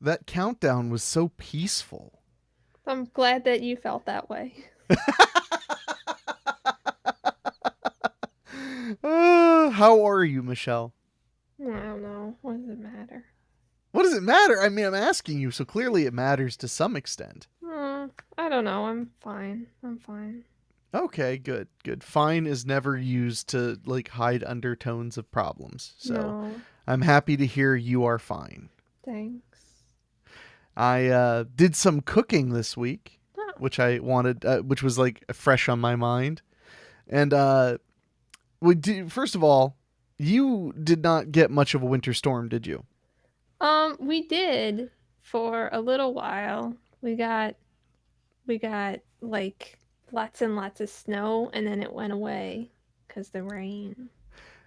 That countdown was so peaceful. I'm glad that you felt that way. How are you, Michelle? I don't know. What does it matter? What does it matter? I mean, I'm asking you, so clearly it matters to some extent. I don't know. I'm fine. I'm fine. Okay, good, good. Fine is never used to like hide undertones of problems. So No, I'm happy to hear you are fine. thanks. I did some cooking this week, Oh. which I wanted, which was like fresh on my mind. And first of all, you did not get much of a winter storm, did you? We did for a little while. We got like lots and lots of snow, and then it went away because the rain.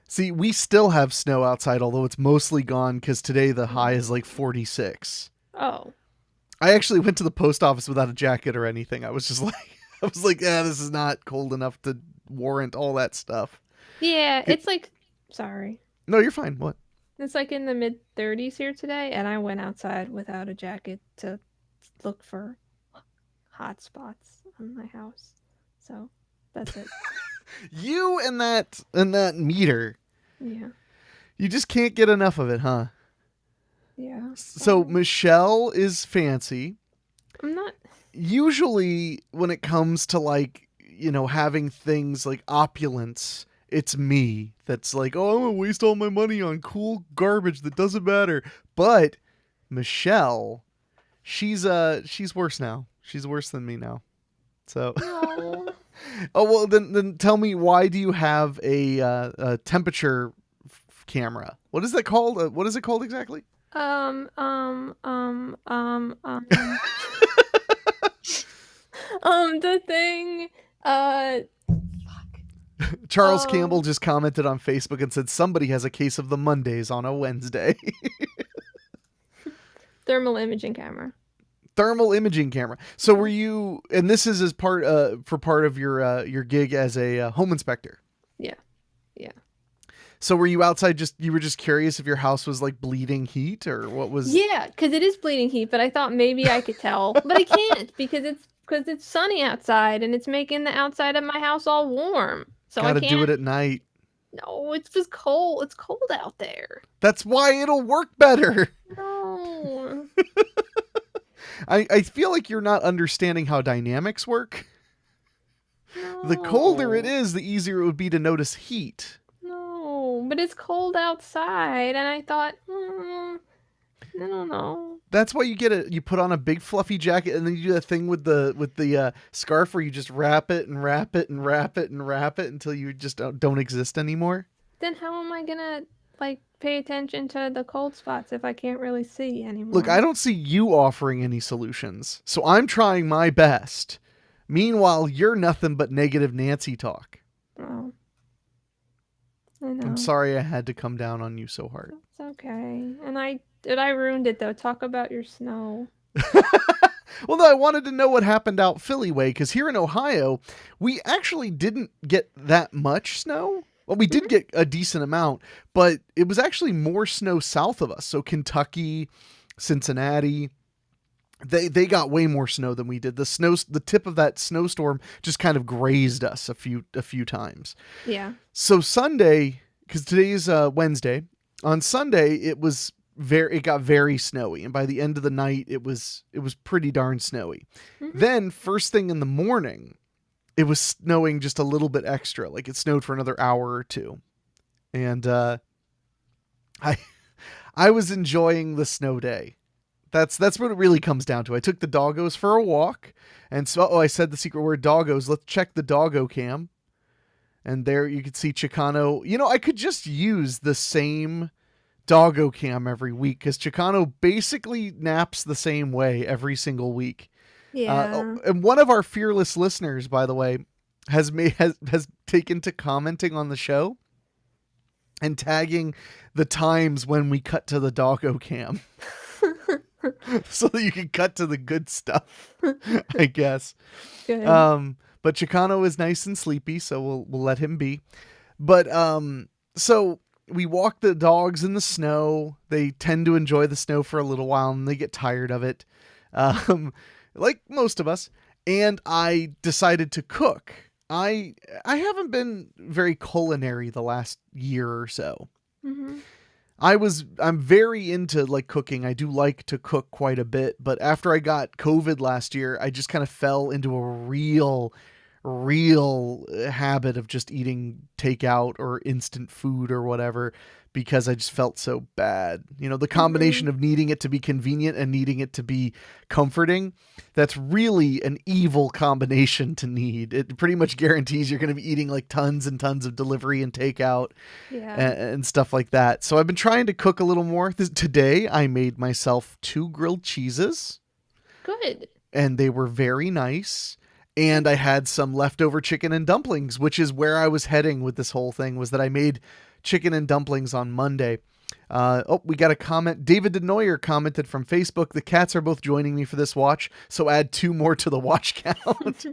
See, we still have snow outside, although it's mostly gone because today the high is like Mm. 46. Oh, I actually went to the post office without a jacket or anything. I was just like, I was like, yeah, this is not cold enough to warrant all that stuff. yeah. It's like, sorry. No, you're fine. What? It's like in the mid 30s here today, and I went outside without a jacket to look for hot spots on my house. So that's it. You and that meter. Yeah. You just can't get enough of it, huh? Yeah. So Well, Michelle is fancy. I'm not. Usually when it comes to like, having things like opulence, it's me that's like, oh, I'm gonna waste all my money on cool garbage that doesn't matter. But Michelle, she's worse now. She's worse than me now. So, No. oh well, then tell me, why do you have a temperature camera? What is that called? What is it called exactly? Um, um, um, um, um, the thing, fuck. Charles Campbell Um, just commented on Facebook and said somebody has a case of the Mondays on a Wednesday. Thermal imaging camera. Thermal imaging camera. So were Yeah. you? And this is as part for part of your gig as a home inspector. Yeah. Yeah. So were you outside? You were just curious if your house was like bleeding heat or what was? Yeah, because it is bleeding heat, but I thought maybe I could tell, but I can't because it's sunny outside and it's making the outside of my house all warm. So I Got to do it can't. at night. No, it's just cold. It's cold out there. That's why it'll work better. No. I feel like you're not understanding how dynamics work. The colder it No. is, the easier it would be to notice heat. No, but it's cold outside, and I thought, I don't know. That's why you put on a big fluffy jacket and then you do that thing with the scarf where you just wrap it and wrap it and wrap it and wrap it until you just don't exist anymore. Then how am I gonna like pay attention to the cold spots if I can't really see Look, I anymore? don't see you offering any solutions, so I'm trying my best. Meanwhile, you're nothing but negative Nancy talk. Oh, I I'm know. sorry I had to come down on you so hard. It's okay. And I ruined it though. Talk about your snow. Well, no, I wanted to know what happened out Philly way because here in Ohio, we actually didn't get that much snow. Well, we did Hmm. get a decent amount, but it was actually more snow south of us. So Kentucky, Cincinnati, they got way more snow than we did. The tip of that snowstorm just kind of grazed us a few times. Yeah. So Sunday, because today's Wednesday, on Sunday it got very snowy, and by the end of the night it was pretty darn snowy. Hmm. Then first thing in the morning, it was snowing just a little bit extra, like it snowed for another hour or two, and I I was enjoying the snow day. That's what it really comes down to. I took the doggos for a walk, and so I said the secret word doggos. Let's check the doggo cam. And there you could see Chicano. I could just use the same doggo cam every week because Chicano basically naps the same way every single week. Yeah. And one of our fearless listeners, by the way, has taken to commenting on the show and tagging the times when we cut to the doggo cam so that you can cut to the good stuff, I guess. Good. But Chicano is nice and sleepy, so we'll let him be. But so we walk the dogs in the snow. They tend to enjoy the snow for a little while and they get tired of it. Um, like most of us. And I decided to cook. I haven't been very culinary the last year or so. Mm-hmm. I'm very into like cooking. I do like to cook quite a bit, but after I got COVID last year, I just kind of fell into a real habit of just eating takeout or instant food or whatever because I just felt so bad. You know, the combination of needing it to be convenient and needing it to be comforting, that's really an evil combination to need. It pretty much guarantees you're going to be eating like tons and tons of delivery and takeout and stuff like that. So I've been trying to cook a little more. Today I made myself 2 grilled cheeses. Good. And they were very nice. And I had some leftover chicken and dumplings, which is where I was heading with this whole thing, was that I made chicken and dumplings on Monday. We got a comment. David DeNoyer commented from Facebook, the cats are both joining me for this watch, so add 2 more to the watch count.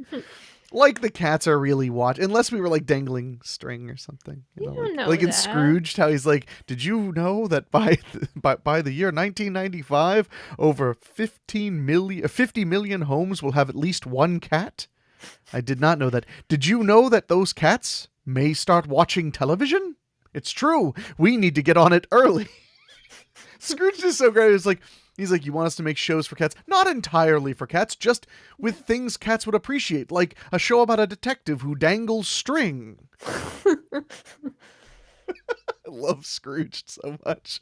Like the cats are really unless we were like dangling string or something. You don't know like in that. Scrooged, how he's like, did you know that by the year 1995, over 50 million homes will have at least 1 cat? I did not know that. Did you know that those cats may start watching television? It's true. We need to get on it early. Scrooge is so great. He's like, you want us to make shows for cats? Not entirely for cats, just with things cats would appreciate, like a show about a detective who dangles string. I love Scrooge so much.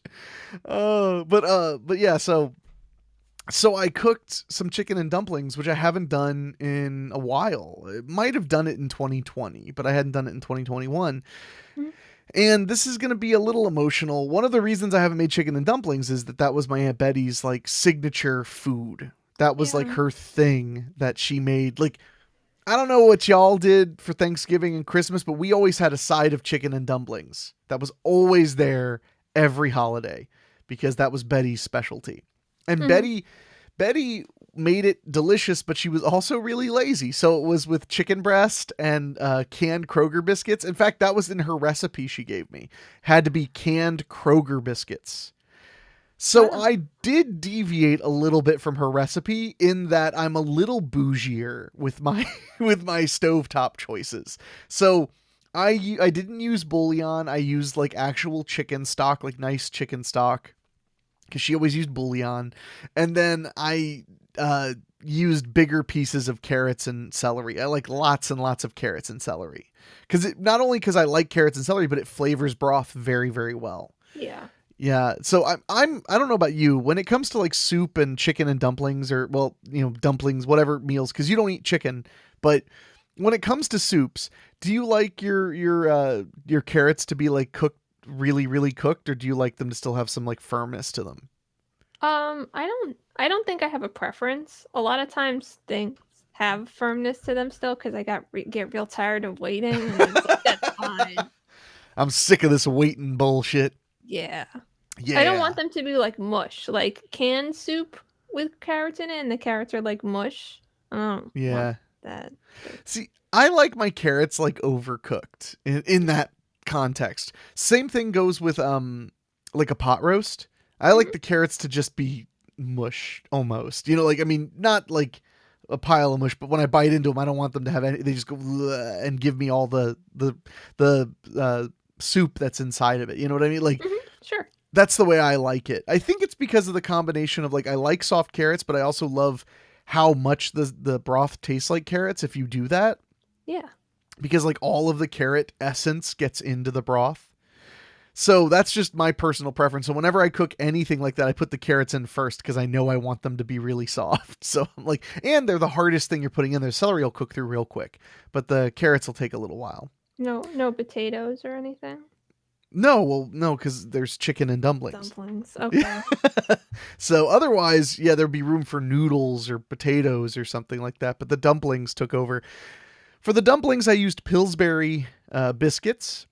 But yeah, so I cooked some chicken and dumplings, which I haven't done in a while. I might have done it in 2020, but I hadn't done it in 2021. Mm-hmm. And this is going to be a little emotional. One of the reasons I haven't made chicken and dumplings is that was my Aunt Betty's like signature food. That was like her thing that she made. Like, I don't know what y'all did for Thanksgiving and Christmas, but we always had a side of chicken and dumplings. That was always there every holiday because that was Betty's specialty. And Betty made it delicious, but she was also really lazy. So it was with chicken breast and canned Kroger biscuits. In fact, that was in her recipe she gave me. Had to be canned Kroger biscuits. So I did deviate a little bit from her recipe in that I'm a little bougier with my stovetop choices. So I didn't use bouillon. I used like actual chicken stock, like nice chicken stock, because she always used bouillon. And then I used bigger pieces of carrots and celery. I like lots and lots of carrots and celery. Not only because I like carrots and celery, but it flavors broth very, very well. Yeah. Yeah. So I don't know about you. When it comes to like soup and chicken and dumplings, or dumplings, whatever meals, because you don't eat chicken, but when it comes to soups, do you like your carrots to be like cooked, really, really cooked, or do you like them to still have some like firmness to them? I don't think I have a preference. A lot of times things have firmness to them still because I get real tired of waiting. And it's like, that's fine. I'm sick of this waiting bullshit. Yeah. Yeah. I don't want them to be like mush, like canned soup with carrots in it, and the carrots are like mush. I don't want that. See, I like my carrots like overcooked in that context. Same thing goes with like a pot roast. I like the carrots to just be mush almost. Like, I mean, not like a pile of mush, but when I bite into them, I don't want them to have any. They just go and give me all the soup that's inside of it. You know what I mean? Like, sure. That's the way I like it. I think it's because of the combination of like I like soft carrots, but I also love how much the broth tastes like carrots if you do that. Yeah. Because like all of the carrot essence gets into the broth. So that's just my personal preference. So whenever I cook anything like that, I put the carrots in first because I know I want them to be really soft. So I'm like, and they're the hardest thing you're putting in there. Celery will cook through real quick, but the carrots will take a little while. No potatoes or anything? No, because there's chicken and dumplings. Okay. So otherwise, there'd be room for noodles or potatoes or something like that. But the dumplings took over. For the dumplings, I used Pillsbury biscuits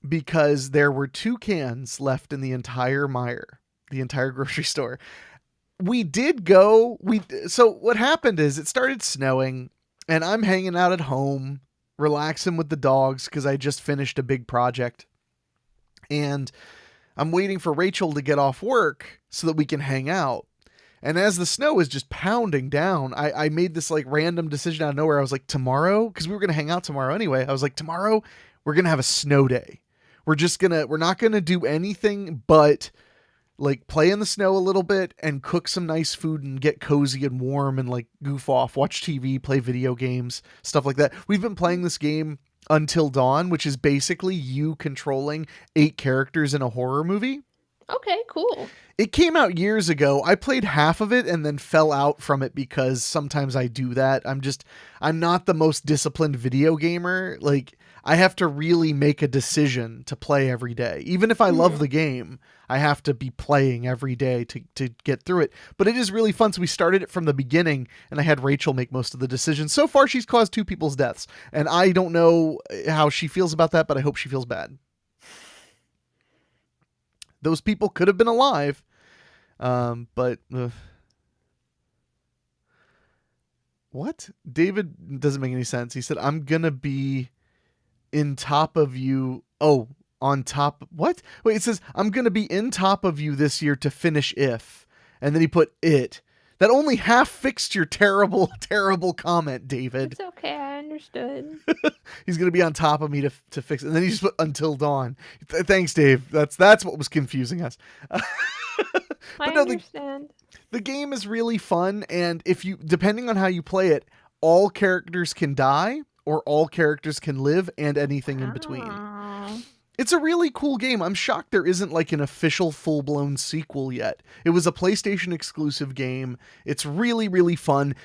because there were 2 cans left in the entire Meijer, the entire grocery store. So what happened is it started snowing and I'm hanging out at home, relaxing with the dogs because I just finished a big project. And I'm waiting for Rachel to get off work so that we can hang out. And as the snow is just pounding down, I made this like random decision out of nowhere. I was like, tomorrow, because we were going to hang out tomorrow anyway. I was like, tomorrow we're going to have a snow day. We're not going to do anything but like play in the snow a little bit and cook some nice food and get cozy and warm and like goof off, watch TV, play video games, stuff like that. We've been playing this game Until Dawn, which is basically you controlling 8 characters in a horror movie. Okay, cool. It came out years ago. I played half of it and then fell out from it because sometimes I do that. I'm not the most disciplined video gamer. Like, I have to really make a decision to play every day. Even if I love the game, I have to be playing every day to get through it. But it is really fun. So we started it from the beginning and I had Rachel make most of the decisions. So far, she's caused 2 people's deaths. And I don't know how she feels about that, but I hope she feels bad. Those people could have been alive, but what? David doesn't make any sense. He said, I'm going to be in top of you. Oh, on top. What? Wait, it says, I'm going to be in top of you this year to finish if. And then he put it. That only half fixed your terrible, terrible comment, David. It's okay, I understood. He's going to be on top of me to fix it. And then he just put Until Dawn. Thanks, Dave. That's what was confusing us. I understand. The game is really fun, and depending on how you play it, all characters can die, or all characters can live, and anything in between. It's a really cool game. I'm shocked there isn't like an official full-blown sequel yet. It was a PlayStation exclusive game. It's really, really fun.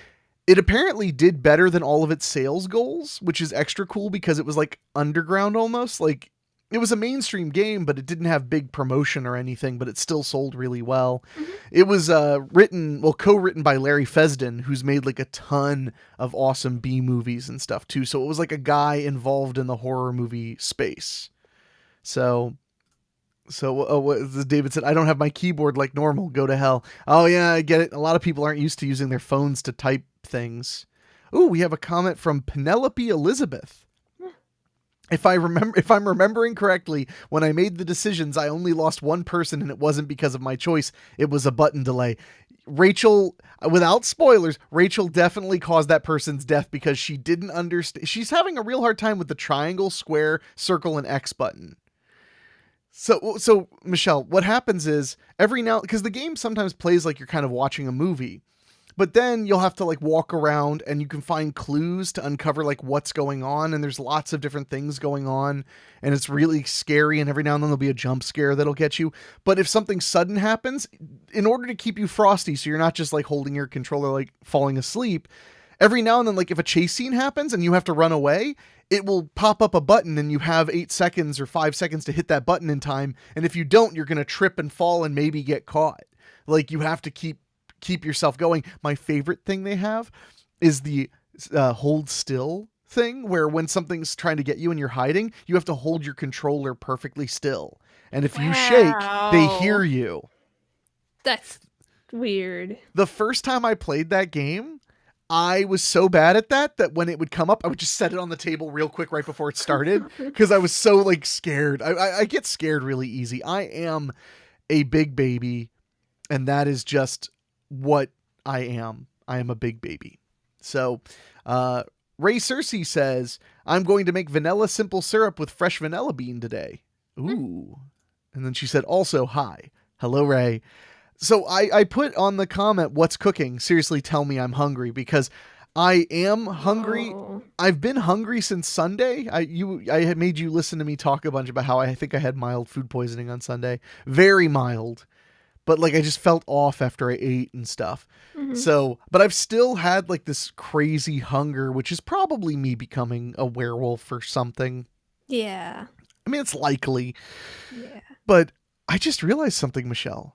It apparently did better than all of its sales goals, which is extra cool because it was like underground almost. Like, it was a mainstream game, but it didn't have big promotion or anything, but it still sold really well. Mm-hmm. It was co-written by Larry Fessden, who's made like a ton of awesome B movies and stuff too. So it was like a guy involved in the horror movie space. So what David said, I don't have my keyboard like normal. Go to hell. Oh yeah, I get it. A lot of people aren't used to using their phones to type things. Ooh, we have a comment from Penelope Elizabeth. If I'm remembering correctly, when I made the decisions, I only lost one person and it wasn't because of my choice. It was a button delay. Rachel, without spoilers, Rachel definitely caused that person's death because she didn't understand. She's having a real hard time with the triangle, square, circle, and X button. So Michelle, what happens is because the game sometimes plays like you're kind of watching a movie, but then you'll have to like walk around and you can find clues to uncover like what's going on. And there's lots of different things going on and it's really scary. And every now and then there'll be a jump scare that'll get you. But if something sudden happens, in order to keep you frosty, so you're not just like holding your controller, like falling asleep, every now and then, like if a chase scene happens and you have to run away, it will pop up a button and you have 8 seconds or 5 seconds to hit that button in time. And if you don't, you're going to trip and fall and maybe get caught. Like you have to keep yourself going. My favorite thing they have is the hold still thing, where when something's trying to get you and you're hiding, you have to hold your controller perfectly still. And if you shake, they hear you. That's weird. The first time I played that game, I was so bad at that when it would come up, I would just set it on the table real quick right before it started because I was so like scared. I get scared really easy. I am a big baby, and that is just what I am. I am a big baby. So, Ray Cersei says, I'm going to make vanilla simple syrup with fresh vanilla bean today. Ooh. And then she said, also, hi. Hello, Ray. So I put on the comment, what's cooking? Seriously, tell me I'm hungry because I am hungry. Oh. I've been hungry since Sunday. I had made you listen to me talk a bunch about how I think I had mild food poisoning on Sunday. Very mild. But like I just felt off after I ate and stuff. Mm-hmm. So, but I've still had like this crazy hunger, which is probably me becoming a werewolf or something. Yeah. I mean, it's likely. Yeah. But I just realized something, Michelle.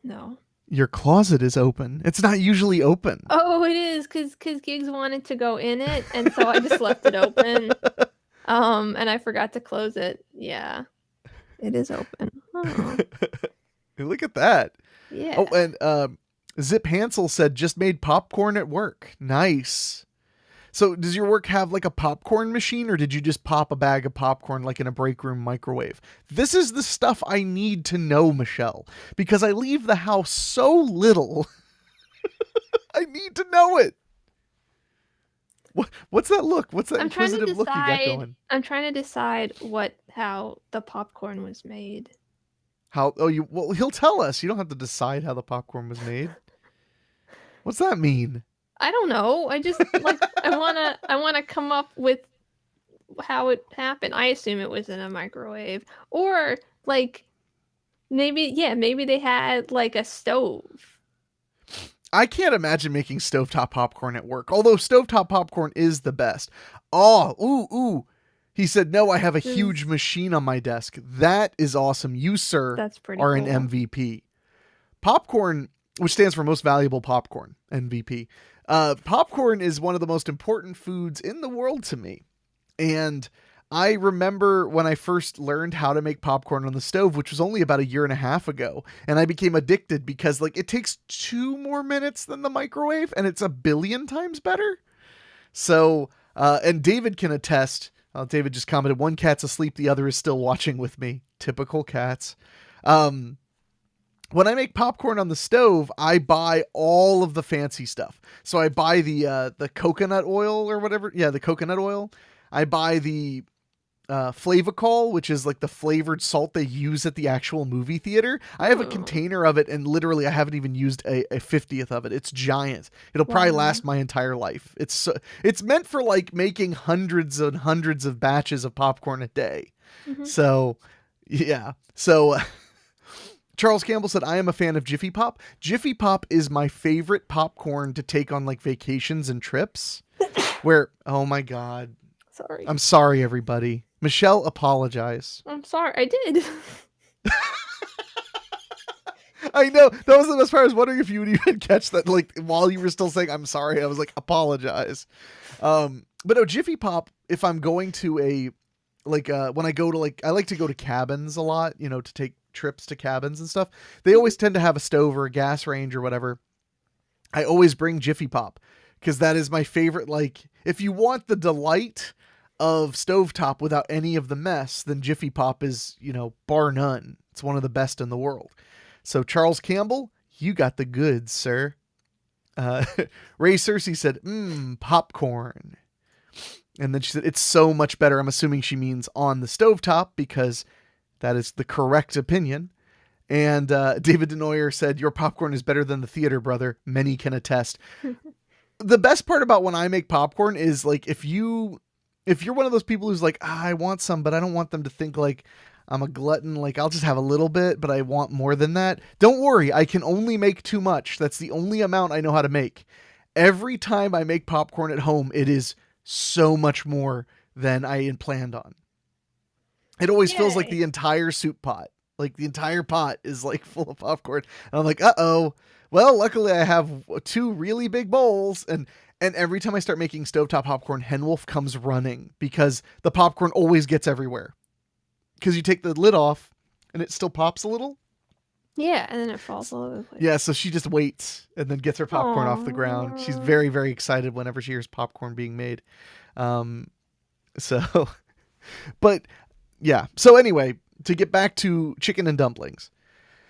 No. Your closet is open. It's not usually open. Oh, it is because Gigs wanted to go in it, and so I just left it open. And I forgot to close it. Yeah. It is open. Oh. Look at that. Yeah. Oh, and Zip Hansel said, just made popcorn at work. Nice. So does your work have like a popcorn machine, or did you just pop a bag of popcorn like in a break room microwave? This is the stuff I need to know, Michelle, because I leave the house so little. I need to know it. What's that look? What's that inquisitive look you got going? I'm trying to decide how the popcorn was made. Well, he'll tell us. You don't have to decide how the popcorn was made. What's that mean? I don't know. I just like I wanna come up with how it happened. I assume it was in a microwave, or like maybe they had like a stove. I can't imagine making stovetop popcorn at work, although stovetop popcorn is the best. Oh, ooh. He said, no, I have a huge machine on my desk. That is awesome. You, sir, That's pretty are cool. an MVP. Popcorn, which stands for most valuable popcorn, MVP. Popcorn is one of the most important foods in the world to me. And I remember when I first learned how to make popcorn on the stove, which was only about 1.5 years ago, and I became addicted because like it takes 2 more minutes than the microwave, and it's 1 billion times better. So, and David can attest. David just commented, one cat's asleep, the other is still watching with me. Typical cats. When I make popcorn on the stove, I buy all of the fancy stuff. So I buy the coconut oil or whatever. Yeah, the coconut oil. I buy the Flavacol, which is like the flavored salt they use at the actual movie theater. I have a container of it, and literally I haven't even used a 50th of it. It's giant. It'll probably last my entire life. It's meant for like making hundreds and hundreds of batches of popcorn a day. Mm-hmm. So, yeah. So Charles Campbell said, I am a fan of Jiffy Pop. Jiffy Pop is my favorite popcorn to take on like vacations and trips where, oh my God. Sorry. I'm sorry, everybody. Michelle, apologize. I'm sorry. I did. I know. That was the best part. I was wondering if you would even catch that, like, while you were still saying, I'm sorry. I was like, apologize. But no, Jiffy Pop, if I'm going to when I go to, I like to go to cabins a lot, to take trips to cabins and stuff. They always tend to have a stove or a gas range or whatever. I always bring Jiffy Pop because that is my favorite. Like, if you want the delight of stovetop without any of the mess, then Jiffy Pop is, bar none. It's one of the best in the world. So Charles Campbell, you got the goods, sir. Ray Cersei said, popcorn. And then she said, it's so much better. I'm assuming she means on the stovetop because that is the correct opinion. And David Denoyer said, your popcorn is better than the theater, brother. Many can attest. The best part about when I make popcorn is like, if you're one of those people who's like, I want some, but I don't want them to think like I'm a glutton. Like I'll just have a little bit, but I want more than that. Don't worry. I can only make too much. That's the only amount I know how to make. Every time I make popcorn at home, it is so much more than I had planned on. It always feels like the entire soup pot, like the entire pot is like full of popcorn. And I'm like, uh-oh. Well, luckily I have 2 really big bowls, and every time I start making stovetop popcorn, Henwolf comes running because the popcorn always gets everywhere. Because you take the lid off and it still pops a little. Yeah, and then it falls all over the place. Yeah, so she just waits and then gets her popcorn off the ground. She's very, very excited whenever she hears popcorn being made. But yeah. So anyway, to get back to chicken and dumplings.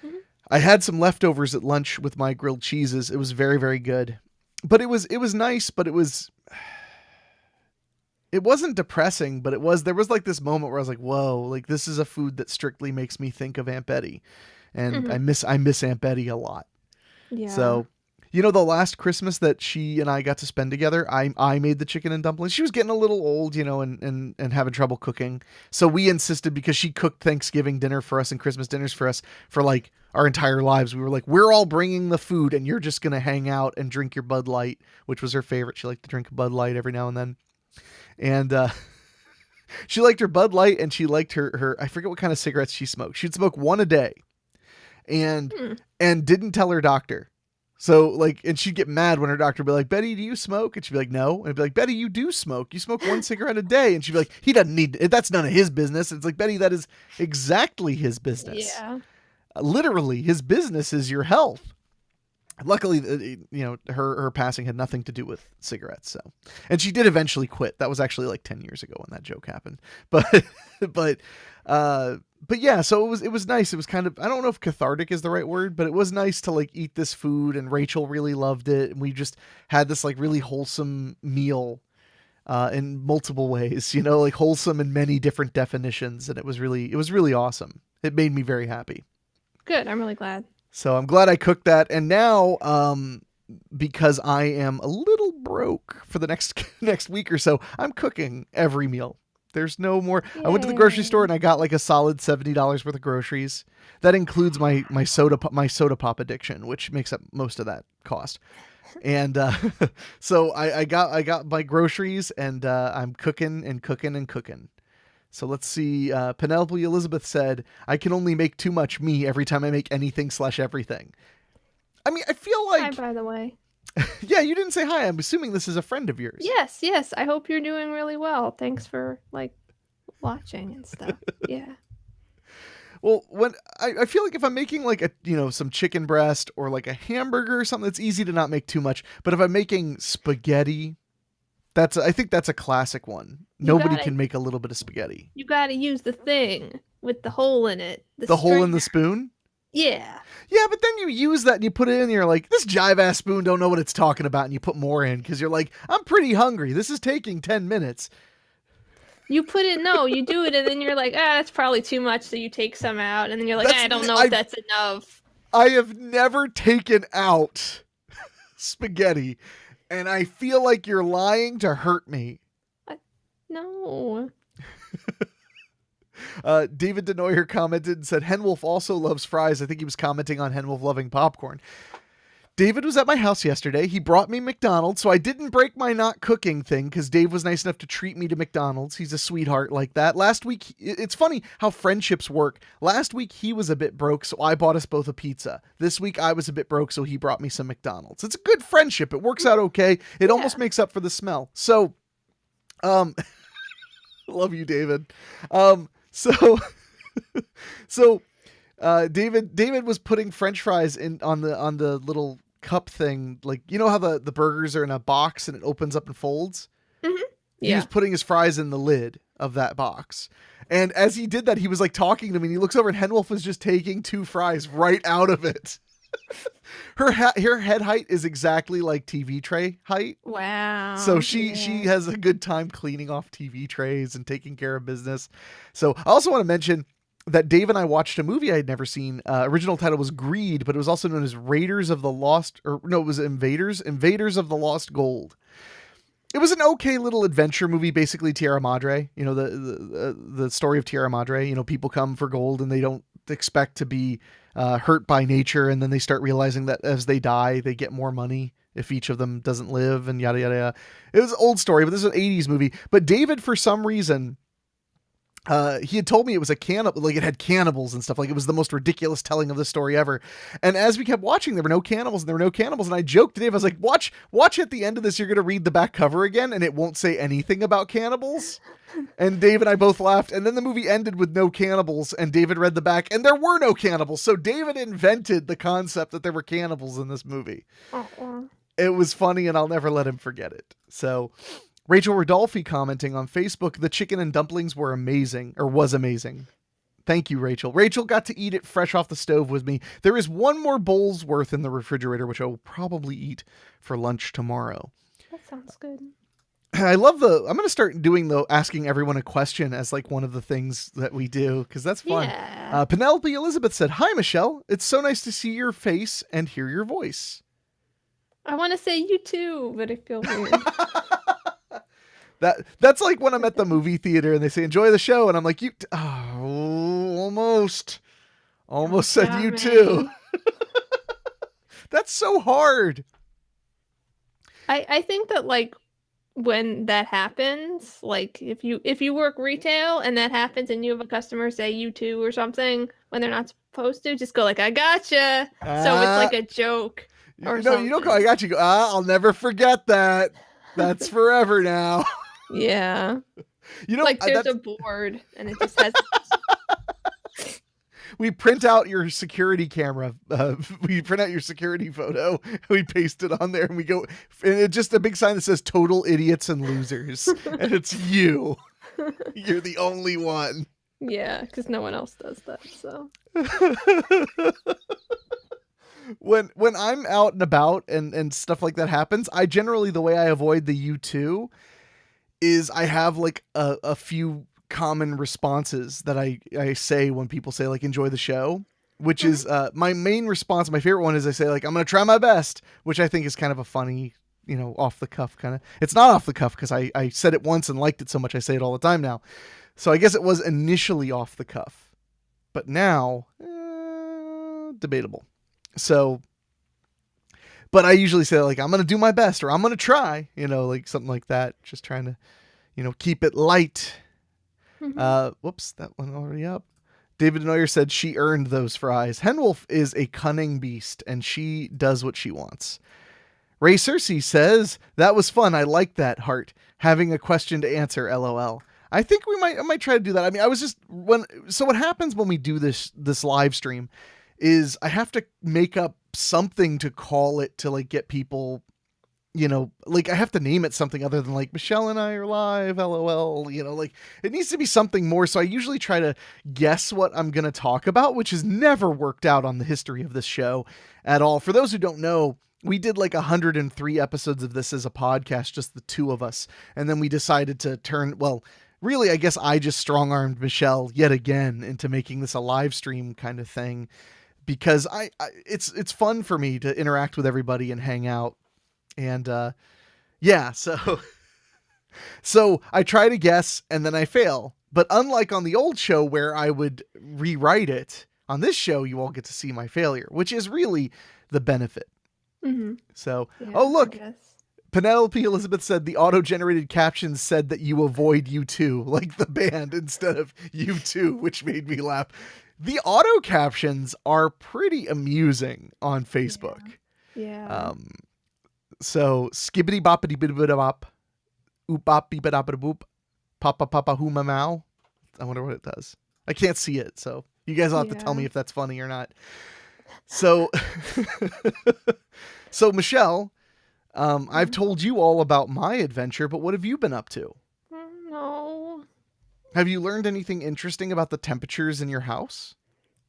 Mm-hmm. I had some leftovers at lunch with my grilled cheeses. It was very, very good. But it was nice, but it wasn't depressing, but there was like this moment where I was like, whoa, like this is a food that strictly makes me think of Aunt Betty. And I miss Aunt Betty a lot. Yeah. So, the last Christmas that she and I got to spend together, I made the chicken and dumplings. She was getting a little old, and having trouble cooking. So we insisted, because she cooked Thanksgiving dinner for us and Christmas dinners for us for like our entire lives. We were like, we're all bringing the food and you're just going to hang out and drink your Bud Light, which was her favorite. She liked to drink Bud Light every now and then. And, she liked her Bud Light, and she liked her, I forget what kind of cigarettes she smoked. She'd smoke 1 a day and didn't tell her doctor. So and she'd get mad when her doctor would be like, Betty, do you smoke? And she'd be like, no. And I'd be like, Betty, you do smoke. You smoke 1 cigarette a day. And she'd be like, he doesn't need it. That's none of his business. It's like, Betty, that is exactly his business. Yeah. Literally, his business is your health. Luckily, her passing had nothing to do with cigarettes. So, and she did eventually quit. That was actually like 10 years ago when that joke happened. But, but, but yeah. So it was nice. It was kind of, I don't know if cathartic is the right word, but it was nice to like eat this food, and Rachel really loved it, and we just had this like really wholesome meal. In multiple ways, like wholesome in many different definitions, and it was really awesome. It made me very happy. Good. I'm really glad. So I'm glad I cooked that. And now, because I am a little broke for the next week or so, I'm cooking every meal. There's no more. Yay. I went to the grocery store and I got like a solid $70 worth of groceries. That includes my soda pop addiction, which makes up most of that cost. And so I got my groceries, and I'm cooking and cooking and cooking. So let's see. Penelope Elizabeth said, "I can only make too much me every time I make anything / everything." I mean, I feel like. Hi, by the way. Yeah, you didn't say hi. I'm assuming this is a friend of yours. Yes. I hope you're doing really well. Thanks for like watching and stuff. Yeah. Well, when I feel like if I'm making like some chicken breast or like a hamburger or something, it's easy to not make too much. But if I'm making spaghetti, I think that's a classic one. Nobody can make a little bit of spaghetti. You got to use the thing with the hole in it. The hole in the spoon? Yeah. Yeah, but then you use that and you put it in and you're like, this jive ass spoon don't know what it's talking about, and you put more in because you're like, I'm pretty hungry. This is taking 10 minutes. You you do it, and then you're like, that's probably too much, so you take some out, and then you're like, I don't know if that's enough. I have never taken out spaghetti, and I feel like you're lying to hurt me. No. David Denoyer commented and said, Henwolf also loves fries. I think he was commenting on Henwolf loving popcorn. David was at my house yesterday. He brought me McDonald's, so I didn't break my not cooking thing because Dave was nice enough to treat me to McDonald's. He's a sweetheart like that. Last week, it's funny how friendships work. Last week, he was a bit broke, so I bought us both a pizza. This week, I was a bit broke, so he brought me some McDonald's. It's a good friendship. It works out okay. It almost makes up for the smell. So, love you, David. David was putting French fries in on the little cup thing, like how the burgers are in a box and it opens up and folds. Mm-hmm. Yeah. He was putting his fries in the lid of that box, and as he did that, he was like talking to me, and he looks over and Henwolf was just taking 2 fries right out of it. Her head height is exactly like TV tray height. Wow. So she has a good time cleaning off TV trays and taking care of business. So I also want to mention that Dave and I watched a movie I had never seen. Original title was Greed, but it was also known as Invaders of the Lost Gold. It was an okay little adventure movie, basically Tierra Madre. The story of Tierra Madre. People come for gold and they don't expect to be hurt by nature, and then they start realizing that as they die, they get more money if each of them doesn't live, and yada yada yada. It was an old story, but this is an 80s movie. But David, for some reason, he had told me it was a cannibal, like it had cannibals and stuff. Like it was the most ridiculous telling of the story ever. And as we kept watching, there were no cannibals. And I joked to Dave, I was like, watch at the end of this, you're going to read the back cover again, and it won't say anything about cannibals. And Dave and I both laughed. And then the movie ended with no cannibals, and David read the back, and there were no cannibals. So David invented the concept that there were cannibals in this movie. Uh-uh. It was funny, and I'll never let him forget it. So Rachel Rodolfi commenting on Facebook, the chicken and dumplings was amazing. Thank you, Rachel. Rachel got to eat it fresh off the stove with me. There is one more bowl's worth in the refrigerator, which I will probably eat for lunch tomorrow. That sounds good. I'm going to start doing asking everyone a question as like one of the things that we do, because that's fun. Yeah. Penelope Elizabeth said, "Hi, Michelle. It's so nice to see your face and hear your voice." I want to say you too, but I feel weird. That's like when I'm at the movie theater and they say, "Enjoy the show." And I'm like, almost said you too. That's so hard. I think that like when that happens, like if you work retail and that happens and you have a customer say you too or something when they're not supposed to, just go like, I gotcha. So it's like a joke. Or something. You don't go, I got you. Go, I'll never forget that. That's forever now. Yeah. Like there's a board and it just has. we print out your security camera. We print out your security photo. We paste it on there, and we go. And it's just a big sign that says "Total Idiots and Losers," and it's you. You're the only one. Yeah, because no one else does that. So when I'm out and about and stuff like that happens, I generally, the way I avoid the you too is I have like a few common responses that I say when people say like enjoy the show, which is my main response. My favorite one is I say like I'm gonna try my best, which I think is kind of a funny, off the cuff kind of. It's not off the cuff because I said it once and liked it so much I say it all the time now. So I guess it was initially off the cuff, but now debatable. So, but I usually say like I'm gonna do my best or I'm gonna try, like something like that. Just trying to, keep it light. Whoops, that one already up. David Neuer said she earned those fries. Henwolf is a cunning beast and she does what she wants. Ray Cersei says that was fun. I like that, Heart. Having a question to answer. LOL. I think I might try to do that. I mean, so what happens when we do this live stream is I have to make up something to call it to like get people, like I have to name it something other than like Michelle and I are live, LOL, like it needs to be something more. So I usually try to guess what I'm going to talk about, which has never worked out on the history of this show at all. For those who don't know, we did like 103 episodes of this as a podcast, just the two of us. And then we decided to really, I guess I just strong-armed Michelle yet again into making this a live stream kind of thing. Because it's fun for me to interact with everybody and hang out. And so I try to guess and then I fail. But unlike on the old show where I would rewrite it, on this show you all get to see my failure, which is really the benefit. Mm-hmm. So, yeah, oh look, Penelope Elizabeth said the auto-generated captions said that you avoid U2, like the band, instead of U2, which made me laugh. The auto captions are pretty amusing on Facebook. Yeah. So skibbity boppity bida bop, oop bop beep bada boop, papa papa huma mau. I wonder what it does. I can't see it, so you guys will have to tell me if that's funny or not. So, so Michelle, I've told you all about my adventure, but what have you been up to? No. Have you learned anything interesting about the temperatures in your house?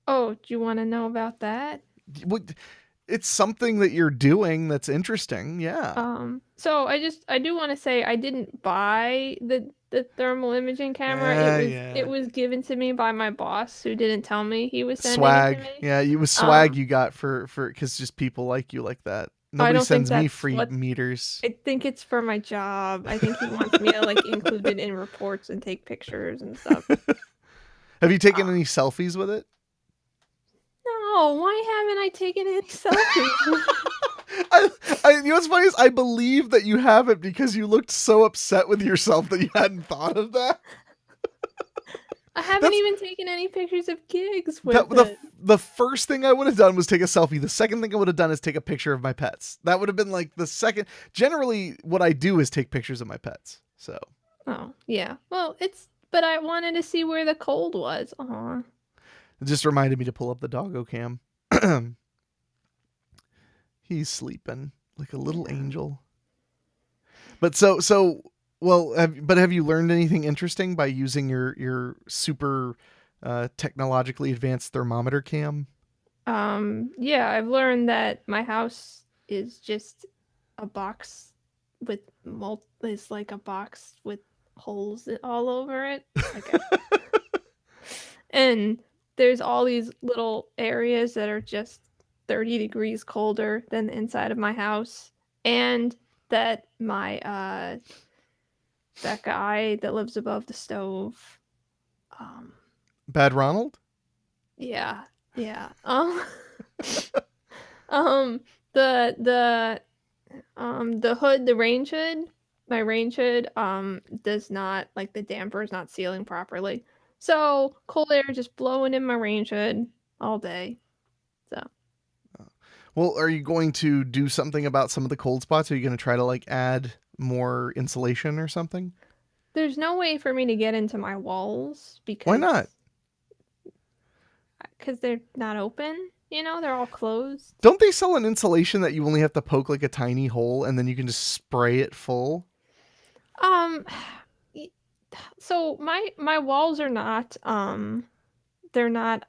Oh, do you want to know about that? It's something that you're doing that's interesting. Yeah. So I do want to say I didn't buy the thermal imaging camera. It was given to me by my boss who didn't tell me he was sending it to me. Yeah, it was swag you got for because just people like you like that. Nobody sends me free meters. I think it's for my job. I think he wants me to like include it in reports and take pictures and stuff. Have you taken any selfies with it? No, why haven't I taken any selfies? What's funny is I believe that you haven't because you looked so upset with yourself that you hadn't thought of that. I haven't even taken any pictures of gigs with it. The first thing I would have done was take a selfie. The second thing I would have done is take a picture of my pets. That would have been like the second. Generally, what I do is take pictures of my pets. So. Oh, yeah. Well, but I wanted to see where the cold was. Aw. It just reminded me to pull up the doggo cam. He's sleeping like a little angel. But have you learned anything interesting by using your super technologically advanced thermometer cam? Yeah, I've learned that my house is just a box with it's like a box with holes all over it. And there's all these little areas that are just 30 degrees colder than the inside of my house. And that my that guy that lives above the stove. Bad Ronald? Yeah. The hood, the range hood, my range hood does not, like, the damper is not sealing properly. So cold air just blowing in my range hood all day. So. Well, are you going to do something about some of the cold spots? Are you going to try to like add more insulation or something? There's no way for me to get into my walls because. Why not? because they're not open. You know, they're all closed. Don't they sell an insulation that you only have to poke like a tiny hole and then you can just spray it full? Um, so my walls are not they're not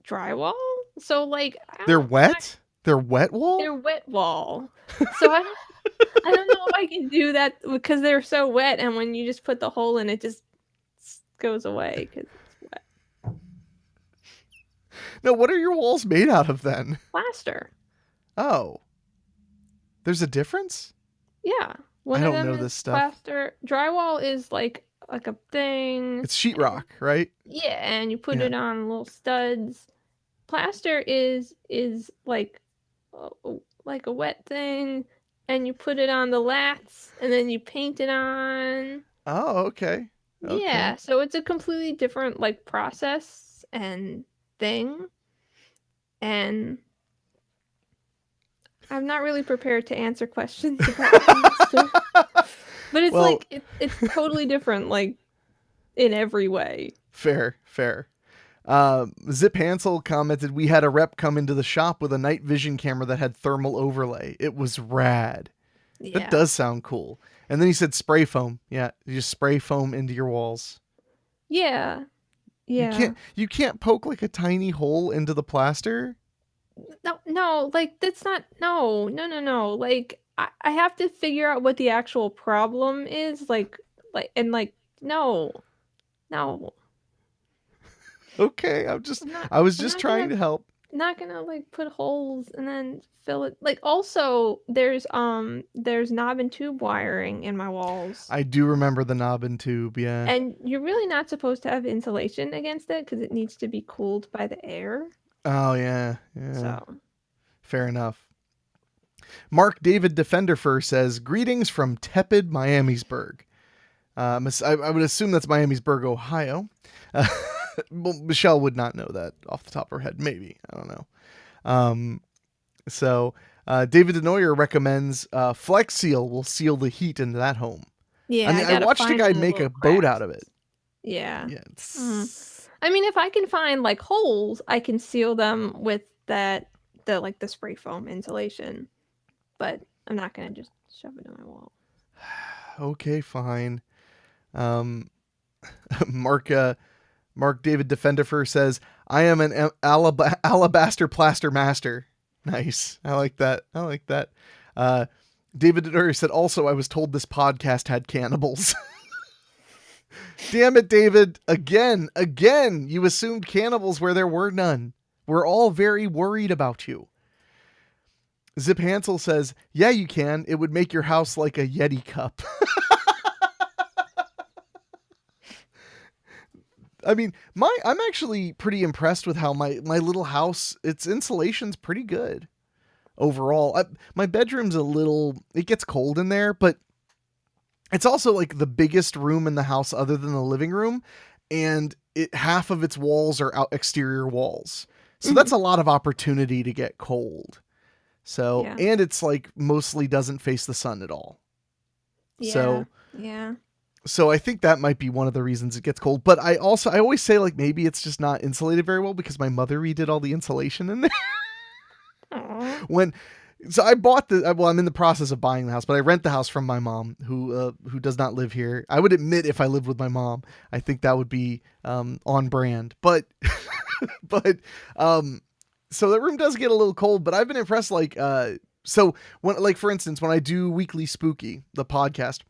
drywall. So like They're wet? They're wet wall? they're wet wall. So I don't know if I can do that because they're so wet, and when you just put the hole in, it just goes away because it's wet. No, what are your walls made out of then? Plaster. Oh. There's a difference? Yeah. One I of don't them know is this stuff. plaster. Drywall is like a thing. It's sheetrock, right? Yeah, and you put Yeah. it on little studs. Plaster is like a wet thing, and you put it on the lats, and then you paint it on. Oh, okay. Yeah, so it's a completely different like process and thing, and I'm not really prepared to answer questions about plaster. But it's Well- like it's totally different, like in every way. Fair. Zip Hansel commented, we had a rep come into the shop with a night vision camera that had thermal overlay. It was rad. Yeah. That does sound cool. And then he said spray foam. Yeah, you just spray foam into your walls. Yeah. Yeah. You can't poke like a tiny hole into the plaster. No, like that's not no. Like I have to figure out what the actual problem is, like no. Okay, I was just trying to help. Not gonna like put holes and then fill it. Like also there's knob and tube wiring in my walls. I do remember the knob and tube, yeah. And you're really not supposed to have insulation against it because it needs to be cooled by the air. Oh yeah. So Fair enough. Mark David Defenderfer says, greetings from tepid Miamisburg. I would assume that's Miamisburg, Ohio. Well, Michelle would not know that off the top of her head. Maybe. I don't know. So David Denoyer recommends Flex Seal will seal the heat into that home. yeah, I watched a guy make a boat out of it. Yeah. Yeah. It's... I mean, if I can find like holes, I can seal them with the spray foam insulation. But I'm not gonna just shove it in my wall. Okay, fine. Mark David Defenderfer says, I am an alabaster plaster master. Nice. I like that. David Denoyer said, also, I was told this podcast had cannibals. Damn it, David. Again, you assumed cannibals where there were none. We're all very worried about you. Zip Hansel says, yeah, you can. It would make your house like a Yeti cup. I mean, I'm actually pretty impressed with how my little house, its insulation's pretty good overall. My bedroom's it gets cold in there, but it's also like the biggest room in the house other than the living room, and half of its walls are exterior walls. So that's a lot of opportunity to get cold. So, Yeah. and it's like mostly doesn't face the sun at all. Yeah. So I think that might be one of the reasons it gets cold. But I always say like maybe it's just not insulated very well because my mother redid all the insulation in there. Aww. So I bought I'm in the process of buying the house, but I rent the house from my mom who does not live here. I would admit if I lived with my mom, I think that would be on brand. But so the room does get a little cold, but I've been impressed. Like so when, like, for instance, when I do Weekly Spooky, the podcast,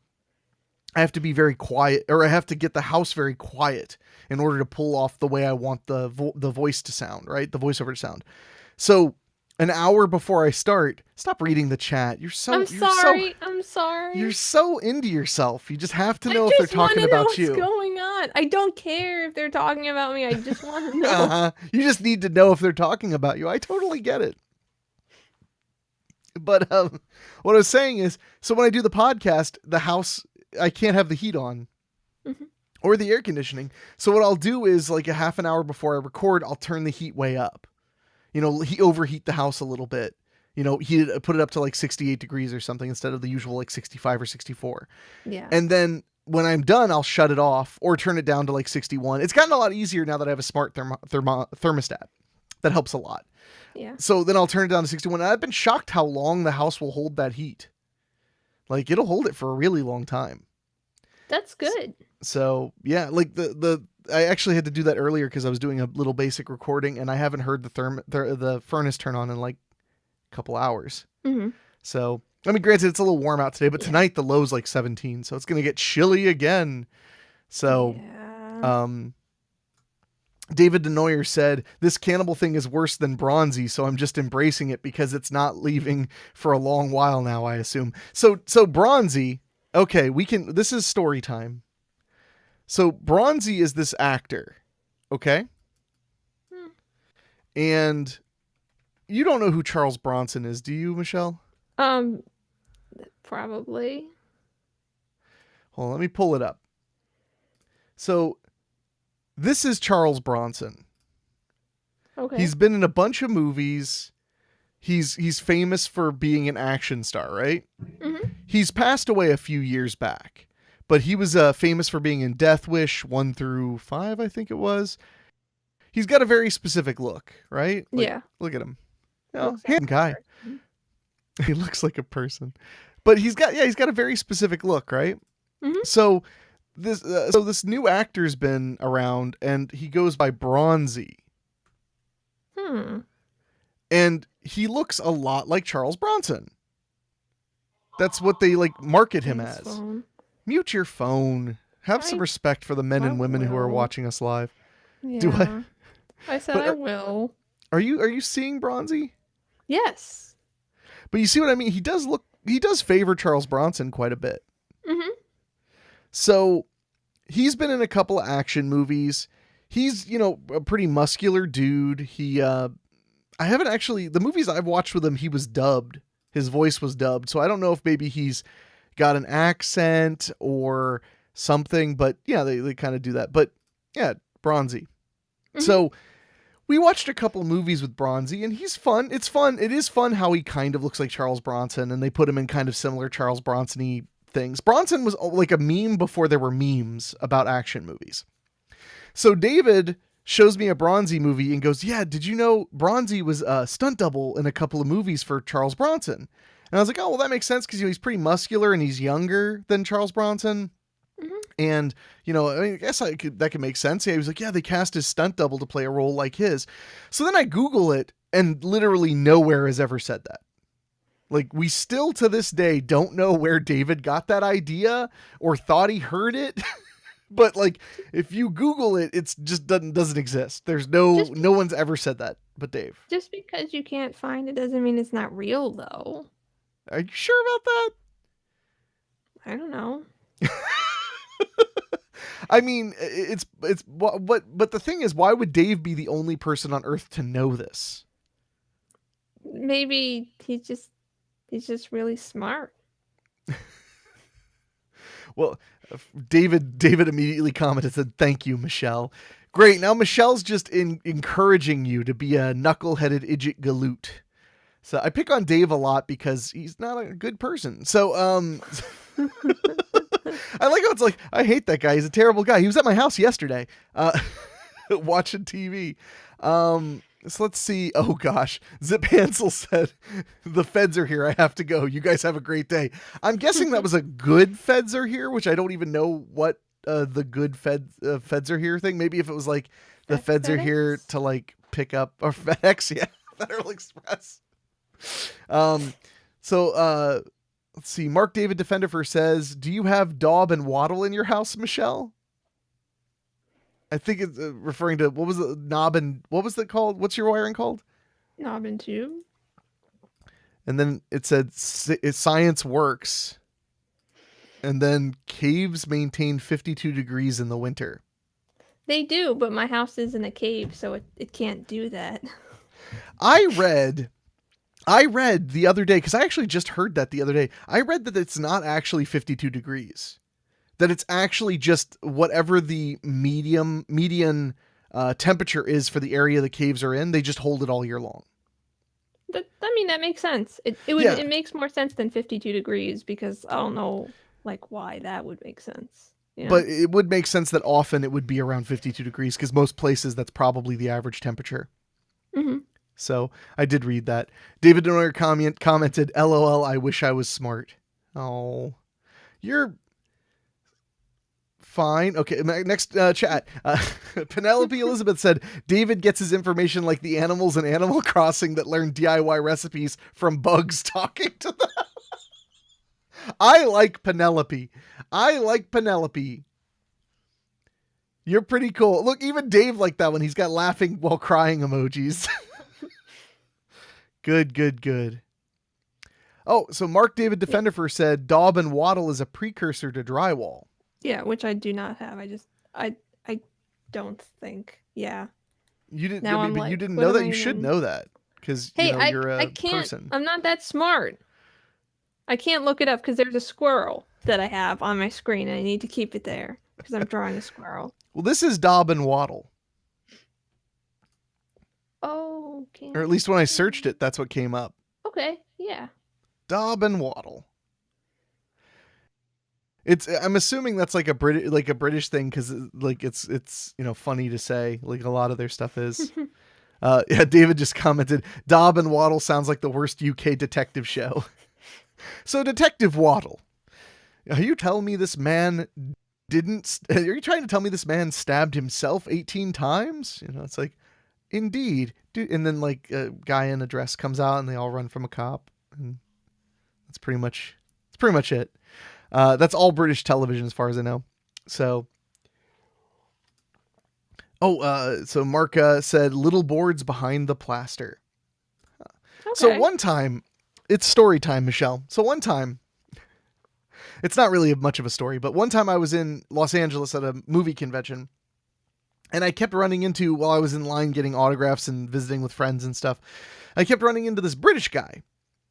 I have to be very quiet, or I have to get the house very quiet in order to pull off the way I want the voice to sound, right? The voiceover to sound. So an hour before I start, stop reading the chat. I'm sorry. You're so into yourself. You just have to know if they're talking about you. What's going on? I don't care if they're talking about me. I just want to know. You just need to know if they're talking about you. I totally get it. But what I was saying is, so when I do the podcast, the house, I can't have the heat on or the air conditioning. So what I'll do is, like, a half an hour before I record, I'll turn the heat way up. Overheat the house a little bit. Put it up to like 68 degrees or something instead of the usual like 65 or 64. Yeah. And then when I'm done, I'll shut it off or turn it down to like 61. It's gotten a lot easier now that I have a smart thermostat. That helps a lot. Yeah. So then I'll turn it down to 61. And I've been shocked how long the house will hold that heat. Like it'll hold it for a really long time. That's good. So yeah, like I actually had to do that earlier because I was doing a little basic recording and I haven't heard the furnace turn on in like a couple hours. Mm-hmm. So I mean, granted, it's a little warm out today, but tonight the low's like 17, so it's gonna get chilly again. So, David Denoyer said, "This cannibal thing is worse than Bronzy, so I'm just embracing it because it's not leaving for a long while now, I assume." So Bronzy, okay, this is story time. So Bronzy is this actor, okay? And you don't know who Charles Bronson is, do you, Michelle? Probably. Hold on, let me pull it up. So this is Charles Bronson. Okay. He's been in a bunch of movies. He's famous for being an action star, right? Mm-hmm. He's passed away a few years back, but he was famous for being in Death Wish 1 through 5, I think it was. He's got a very specific look, right? Like, yeah. Look at him. Handsome guy. He looks like a person. But he's got a very specific look, right? Mm-hmm. So this new actor's been around, and he goes by Bronzy. And he looks a lot like Charles Bronson. That's what they like market him as. Phone. Mute your phone. Have some respect for the men and women who are watching us live. Yeah. Do I? I said I will. Are you seeing Bronzy? Yes. But you see what I mean? He does favor Charles Bronson quite a bit. Mm-hmm. So he's been in a couple of action movies. He's, a pretty muscular dude. I haven't actually, the movies I've watched with him, he was dubbed. His voice was dubbed. So I don't know if maybe he's got an accent or something, but yeah, they kind of do that. But yeah, Bronzy. Mm-hmm. So we watched a couple movies with Bronzy, and he's fun. It's fun. It is fun how he kind of looks like Charles Bronson, and they put him in kind of similar Charles Bronson-y things. Bronson was like a meme before there were memes about action movies. So David shows me a Bronzy movie and goes, "Yeah, did you know Bronzy was a stunt double in a couple of movies for Charles Bronson?" And I was like, "Oh, well, that makes sense because he's pretty muscular and he's younger than Charles Bronson." Mm-hmm. And, I guess that could make sense. Yeah, he was like, "Yeah, they cast his stunt double to play a role like his." So then I Google it, and literally nowhere has ever said that. Like, we still to this day don't know where David got that idea or thought he heard it. But like, if you Google it, it's just doesn't exist. There's no one's ever said that but Dave. Just because you can't find it doesn't mean it's not real, though. Are you sure about that? I don't know. I mean, it's but the thing is, why would Dave be the only person on Earth to know this? Maybe he's just really smart. Well, David immediately commented, said, "Thank you, Michelle." Great. Now Michelle's just encouraging you to be a knuckle-headed idiot galoot. So I pick on Dave a lot because he's not a good person. So I like how it's like, I hate that guy. He's a terrible guy. He was at my house yesterday, watching TV. So let's see. Oh gosh. Zip Hansel said, "The feds are here. I have to go. You guys have a great day." I'm guessing that was a good feds are here, which I don't even know what the good feds are here thing. Maybe if it was like the feds are here to like pick up, or FedEx. Yeah. Federal Express. So let's see. Mark David Defendifer says, "Do you have Daub and Waddle in your house, Michelle?" I think it's referring to, what was it? Knob and, what was it called? What's your wiring called? Knob and tube. And then it said science works. And then caves maintain 52 degrees in the winter. They do, but my house isn't a cave, so it can't do that. I read the other day, because I actually just heard that the other day. I read that it's not actually 52 degrees. That it's actually just whatever the median temperature is for the area the caves are in. They just hold it all year long. That makes sense. It makes more sense than 52 degrees because I don't know. like why that would make sense. You know? But it would make sense that often it would be around 52 degrees because most places that's probably the average temperature. Mm-hmm. So I did read that. David Denoyer commented, LOL, I wish I was smart. Oh, you're fine. Okay, next chat. Penelope Elizabeth said, David gets his information like the animals in Animal Crossing that learn DIY recipes from bugs talking to them. I like Penelope. You're pretty cool. Look, even Dave liked that one. He's got laughing while crying emojis. Good. Oh, so Mark David Defenderfer said Daub and Wattle is a precursor to drywall. Yeah, which I do not have. I don't think. Yeah. You didn't. Now but you didn't know that. You should know that because hey, you're a I can't. person. I'm not that smart. I can't look it up because there's a squirrel that I have on my screen, and I need to keep it there because I'm drawing a squirrel. Well, this is Daub and Wattle. Oh, okay. Or at least when I searched it, that's what came up. Okay, yeah. Daub and Wattle. I'm assuming that's like a British thing because like it's funny to say, like a lot of their stuff is. Yeah, David just commented, Daub and Wattle sounds like the worst UK detective show. So Detective Wattle, are you telling me this man are you trying to tell me this man stabbed himself 18 times? It's like, indeed. And then like a guy in a dress comes out and they all run from a cop. And that's pretty much it. That's all British television as far as I know. So, so Mark said little boards behind the plaster. Okay. So one time, it's story time, Michelle. So one time, it's not really much of a story, but one time I was in Los Angeles at a movie convention, and I kept running into, while I was in line getting autographs and visiting with friends and stuff, I kept running into this British guy.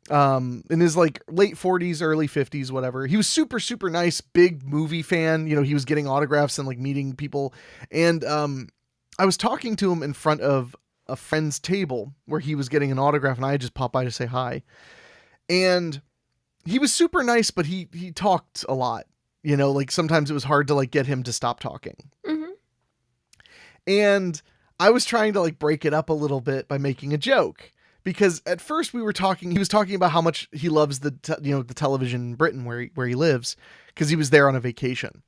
In his like late 40s, early 50s, whatever. He was super, super nice, big movie fan. He was getting autographs and like meeting people. And I was talking to him in front of a friend's table where he was getting an autograph, and I just popped by to say hi. And he was super nice, but he talked a lot. Like sometimes it was hard to like get him to stop talking. Mm-hmm. And I was trying to like break it up a little bit by making a joke. Because at first he was talking about how much he loves the television in Britain where he lives, because he was there on a vacation.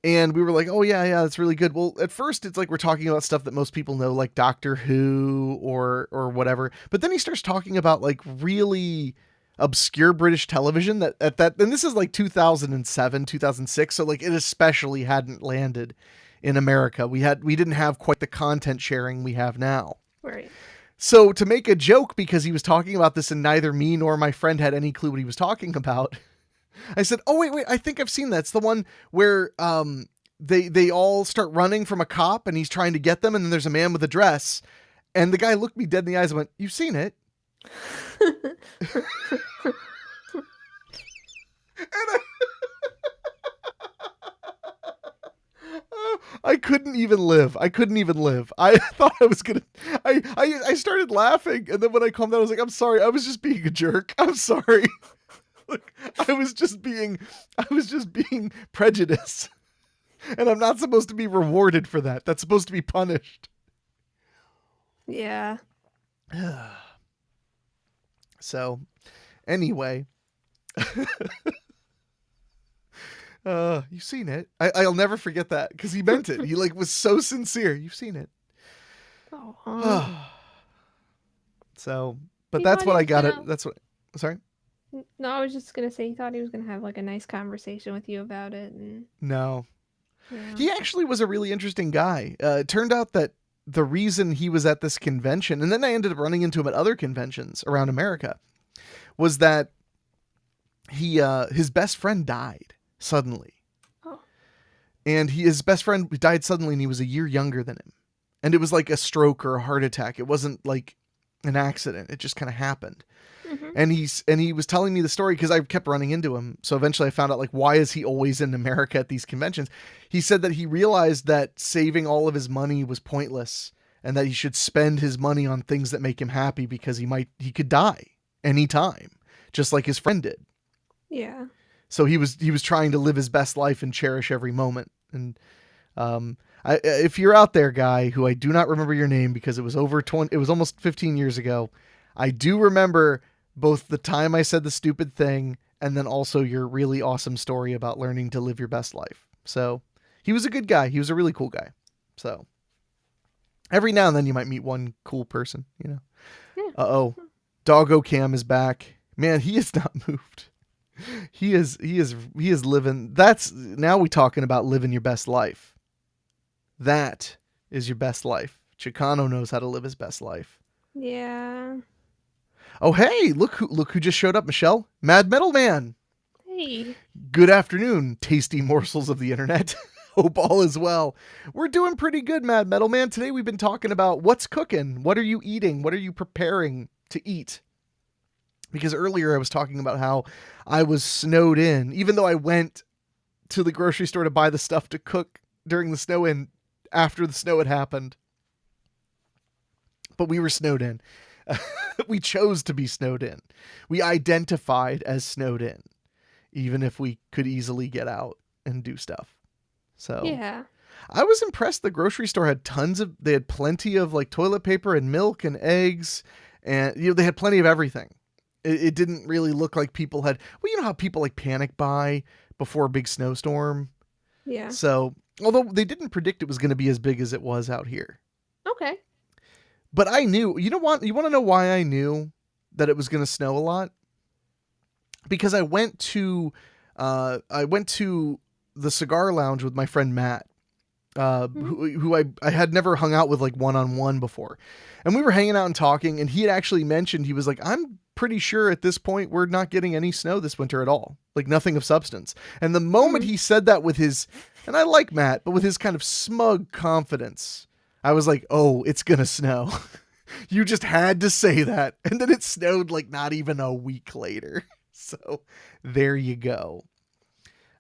And we were like, oh yeah, that's really good. Well, at first it's like we're talking about stuff that most people know, like Doctor Who or whatever. But then he starts talking about like really obscure British television and this is like 2007, 2006. So like it especially hadn't landed in America. We didn't have quite the content sharing we have now. Right. So to make a joke, because he was talking about this and neither me nor my friend had any clue what he was talking about, I said, oh, wait, I think I've seen that. It's the one where they all start running from a cop and he's trying to get them, and then there's a man with a dress. And the guy looked me dead in the eyes and went, you've seen it? I couldn't even live. I thought I was gonna. I started laughing, and then when I calmed down, I was like, "I'm sorry. I was just being a jerk. I'm sorry. Look, I was just being prejudiced, and I'm not supposed to be rewarded for that. That's supposed to be punished." Yeah. So, anyway. You've seen it. I'll never forget that because he meant it. He like was so sincere. You've seen it. Oh. So, but that's what I got it. That's what. Sorry. No, I was just gonna say he thought he was gonna have like a nice conversation with you about it. And no, yeah. He actually was a really interesting guy. It turned out that the reason he was at this convention, and then I ended up running into him at other conventions around America, was that his best friend died suddenly. Oh. And his best friend died suddenly, and he was a year younger than him. And it was like a stroke or a heart attack. It wasn't like an accident. It just kind of happened. Mm-hmm. And he was telling me the story because I kept running into him. So eventually I found out like, why is he always in America at these conventions? He said that he realized that saving all of his money was pointless and that he should spend his money on things that make him happy because he could die anytime, just like his friend did. Yeah. So he was trying to live his best life and cherish every moment. And if you're out there, guy, who I do not remember your name because it was it was almost 15 years ago, I do remember both the time I said the stupid thing and then also your really awesome story about learning to live your best life. So he was a good guy. He was a really cool guy. So every now and then you might meet one cool person, you know. Yeah. Uh-oh. Doggo Cam is back. Man, he has not moved. He is living. That's now we talking about living your best life. That is your best life. Chicano knows how to live his best life. Yeah. Oh, hey, look who just showed up, Michelle. Mad Metal Man. Hey. Good afternoon, tasty morsels of the internet. Hope all is well. We're doing pretty good, Mad Metal Man. Today we've been talking about what's cooking. What are you eating? What are you preparing to eat? Because earlier I was talking about how I was snowed in, even though I went to the grocery store to buy the stuff to cook during the snow in after the snow had happened. But we were snowed in. We chose to be snowed in. We identified as snowed in, even if we could easily get out and do stuff. So Yeah. I was impressed. The grocery store had they had plenty of like toilet paper and milk and eggs, and they had plenty of everything. It didn't really look like people had, well, you know how people like panic buy before a big snowstorm. Yeah. So although they didn't predict it was going to be as big as it was out here. Okay. But I knew, you want to know why I knew that it was going to snow a lot? Because I went to the cigar lounge with my friend Matt, who I had never hung out with like one-on-one before. And we were hanging out and talking, and he had actually mentioned, he was like, I'm pretty sure at this point we're not getting any snow this winter at all. Like nothing of substance. And the moment he said that with his, and I like Matt, but with his kind of smug confidence, I was like, oh, it's going to snow. You just had to say that. And then it snowed like not even a week later. So there you go.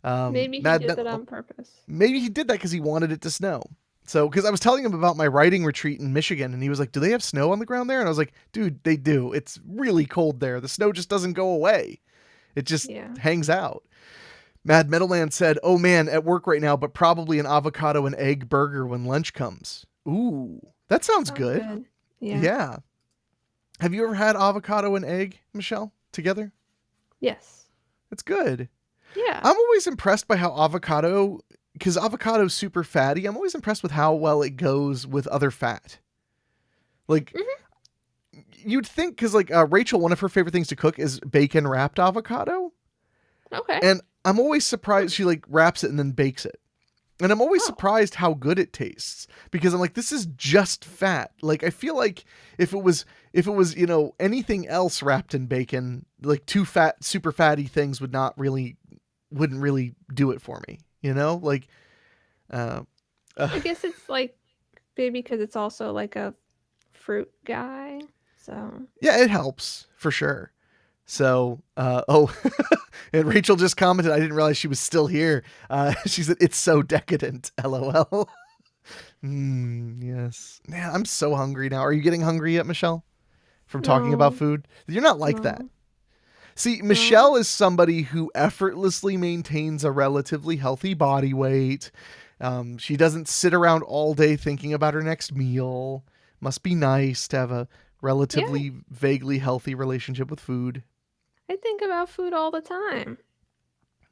Maybe he did that on purpose. Maybe he did that because he wanted it to snow. So, because I was telling him about my writing retreat in Michigan, and he was like, do they have snow on the ground there? And I was like, dude, they do. It's really cold there. The snow just doesn't go away. It just hangs out. Mad Metal Man said, oh man, at work right now, but probably an avocado and egg burger when lunch comes. Ooh, that sounds good. Yeah. Have you ever had avocado and egg, Michelle, together? Yes. It's good. Yeah. I'm always impressed by how because avocado's super fatty, I'm always impressed with how well it goes with other fat. Like, you'd think, because like Rachel, one of her favorite things to cook is bacon wrapped avocado. Okay. And I'm always surprised she like wraps it and then bakes it. And I'm always surprised how good it tastes, because I'm like, this is just fat. Like, I feel like if it was, anything else wrapped in bacon, like super fatty things wouldn't really do it for me, like, I guess it's like maybe because it's also like a fruit guy. So yeah, it helps for sure. So, and Rachel just commented, I didn't realize she was still here. She said, it's so decadent, LOL. Yes. Man, I'm so hungry now. Are you getting hungry yet, Michelle? From talking about food? You're not like that. See, Michelle is somebody who effortlessly maintains a relatively healthy body weight. She doesn't sit around all day thinking about her next meal. Must be nice to have a relatively vaguely healthy relationship with food. I think about food all the time.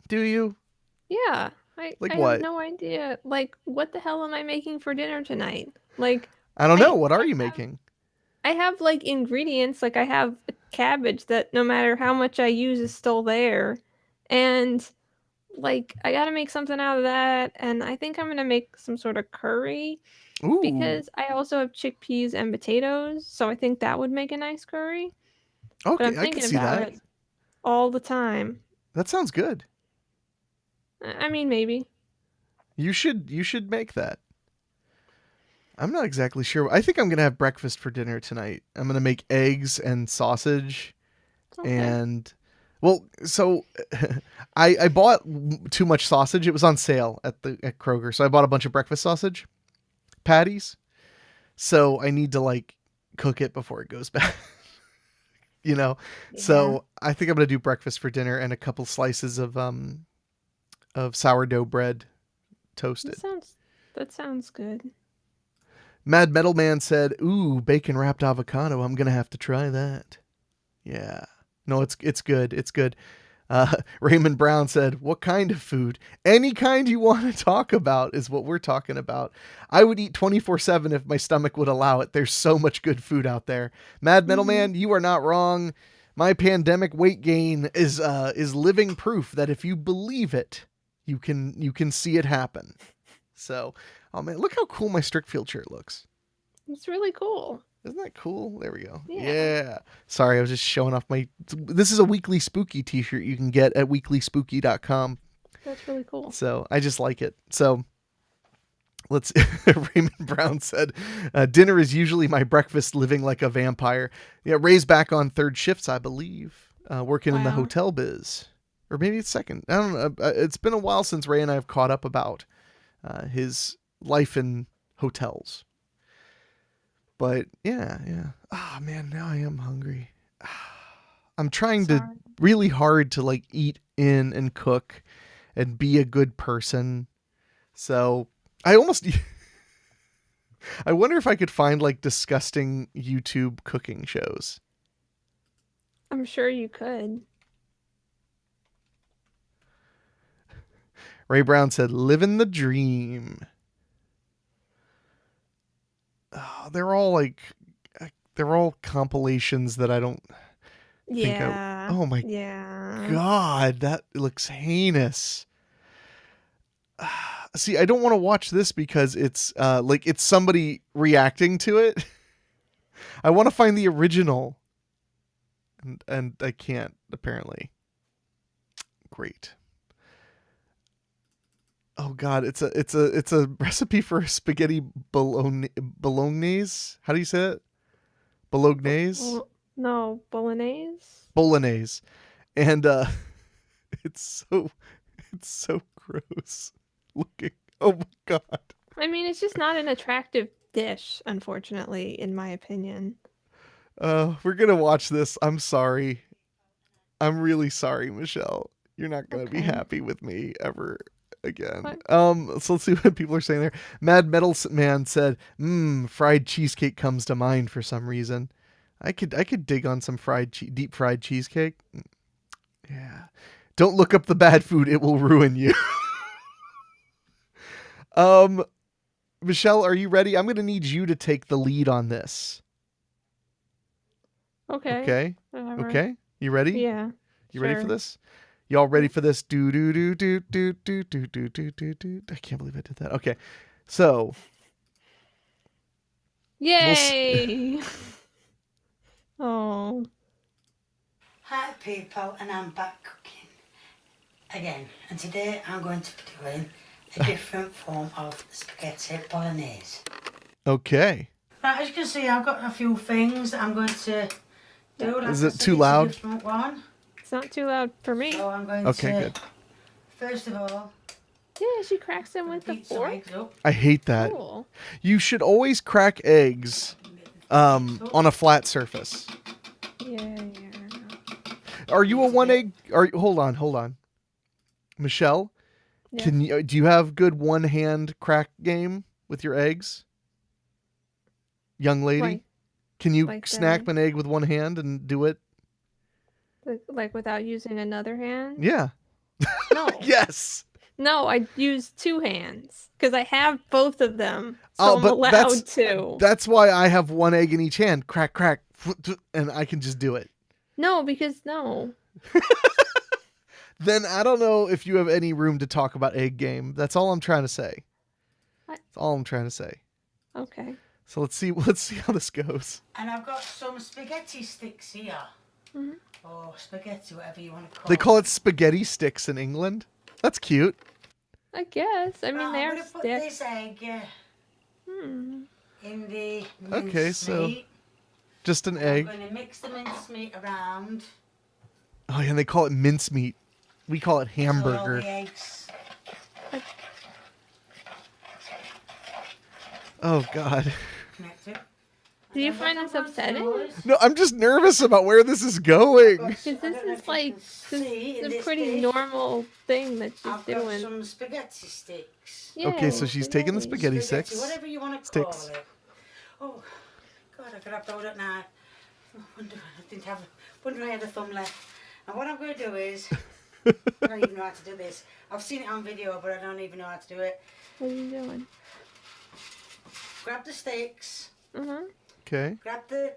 Do you? Yeah. I have no idea. Like, what the hell am I making for dinner tonight? Like, I don't know. What are you making? I have like ingredients. Like, I have a cabbage that no matter how much I use is still there. And like, I gotta make something out of that. And I think I'm gonna make some sort of curry. Ooh. Because I also have chickpeas and potatoes. So I think that would make a nice curry. Okay, but I'm thinking I can see about that. it all the time. That sounds good. I mean, maybe. You should make that. I'm not exactly sure. I think I'm going to have breakfast for dinner tonight. I'm going to make eggs and sausage. Okay. And, well, so I bought too much sausage. It was on sale at Kroger. So I bought a bunch of breakfast sausage patties. So I need to, like, cook it before it goes bad. you know. Yeah. So I think I'm gonna do breakfast for dinner and a couple slices of sourdough bread toasted. That sounds good. Mad Metal Man said, "Ooh, bacon wrapped avocado. I'm gonna have to try that." Yeah. No, it's good. It's good. Raymond Brown said, "What kind of food? Any kind you want to talk about is what we're talking about. I would eat 24/7 if my stomach would allow it. There's so much good food out there." Mad Metal Man, you are not wrong. My pandemic weight gain is living proof that if you believe it, you can see it happen. So, oh man, look how cool my Strickfield shirt looks. It's really cool. Isn't that cool? There we go. Yeah. Yeah. Sorry, I was just showing off my... This is a Weekly Spooky t-shirt you can get at weeklyspooky.com. That's really cool. So I just like it. So let's... Raymond Brown said, dinner is usually my breakfast, living like a vampire. Yeah, Ray's back on third shifts, I believe. Working in the hotel biz. Or maybe it's second. I don't know. It's been a while since Ray and I have caught up about his life in hotels. But yeah. Oh man, now I am hungry. I'm trying to really hard to like eat in and cook and be a good person. So I almost I wonder if I could find like disgusting YouTube cooking shows. I'm sure you could. Ray Brown said, "Living the dream." Oh, they're all compilations that I don't think I... Oh my God, that looks heinous. See, I don't want to watch this because it's like it's somebody reacting to it. I want to find the original. And I can't, apparently. Great. Oh God, it's a recipe for spaghetti bolognese. How do you say it? Bolognese? No, bolognese. Bolognese, and it's so gross looking. Oh my God. I mean, it's just not an attractive dish, unfortunately, in my opinion. We're gonna watch this. I'm sorry. I'm really sorry, Michelle. You're not gonna be happy with me ever again. What? So let's see what people are saying there. Mad Metal Man said, fried cheesecake comes to mind for some reason. I could dig on some deep fried cheesecake. Yeah. Don't look up the bad food, it will ruin you. Michelle, are you ready? I'm gonna need you to take the lead on this. Okay. Okay. You ready? Yeah. You ready for this? Y'all ready for this? Do do do do do do do do do do do. I can't believe I did that. Okay, so. Yay! Oh. Hi people, and I'm back cooking again. And today I'm going to be doing a different form of spaghetti bolognese. Okay. Right, as you can see, I've got a few things that I'm going to do. Is it too loud? It's a different one. It's not too loud for me. So I'm going Okay, to, good. first of all, Yeah, she cracks them with the beat some fork. eggs up. I hate that. Cool. You should always crack eggs on a flat surface. Yeah. Are you a one egg? Hold on. Michelle, Yeah. do you have good one hand crack game with your eggs? Young lady, Like- can you like snack the- an egg with one hand and do it? Like without using another hand? Yeah. No. Yes. No, I use two hands because I have both of them, so I'm allowed to. That's why I have one egg in each hand. Crack, crack, and I can just do it. No, because no. Then I don't know if you have any room to talk about egg game. That's all I'm trying to say. What? That's all I'm trying to say. Okay. So let's see how this goes. And I've got some spaghetti sticks here. Mhm. Or spaghetti, whatever you want to call They call it spaghetti sticks in England. That's cute. I guess. I mean, I'm they're going to put sticks. this egg Hmm. in the Okay, so mincemeat. just an I'm egg. going to mix the mincemeat around. Oh yeah, and they call it mincemeat. We call it So all hamburger. the eggs. Oh God. Connect it. Do you find this upsetting? No, I'm just nervous about where this is going. Because this is like this is a pretty normal thing that she's I've got doing. some spaghetti sticks. Okay, so she's taking the spaghetti sticks. Whatever you want to call Sticks. it. Oh, God, I could have told it now. Oh, wonder I had a thumb left. And what I'm going to do is, I don't even know how to do this. I've seen it on video, but I don't even know how to do it. What are you doing? Grab the sticks. Okay. Grab the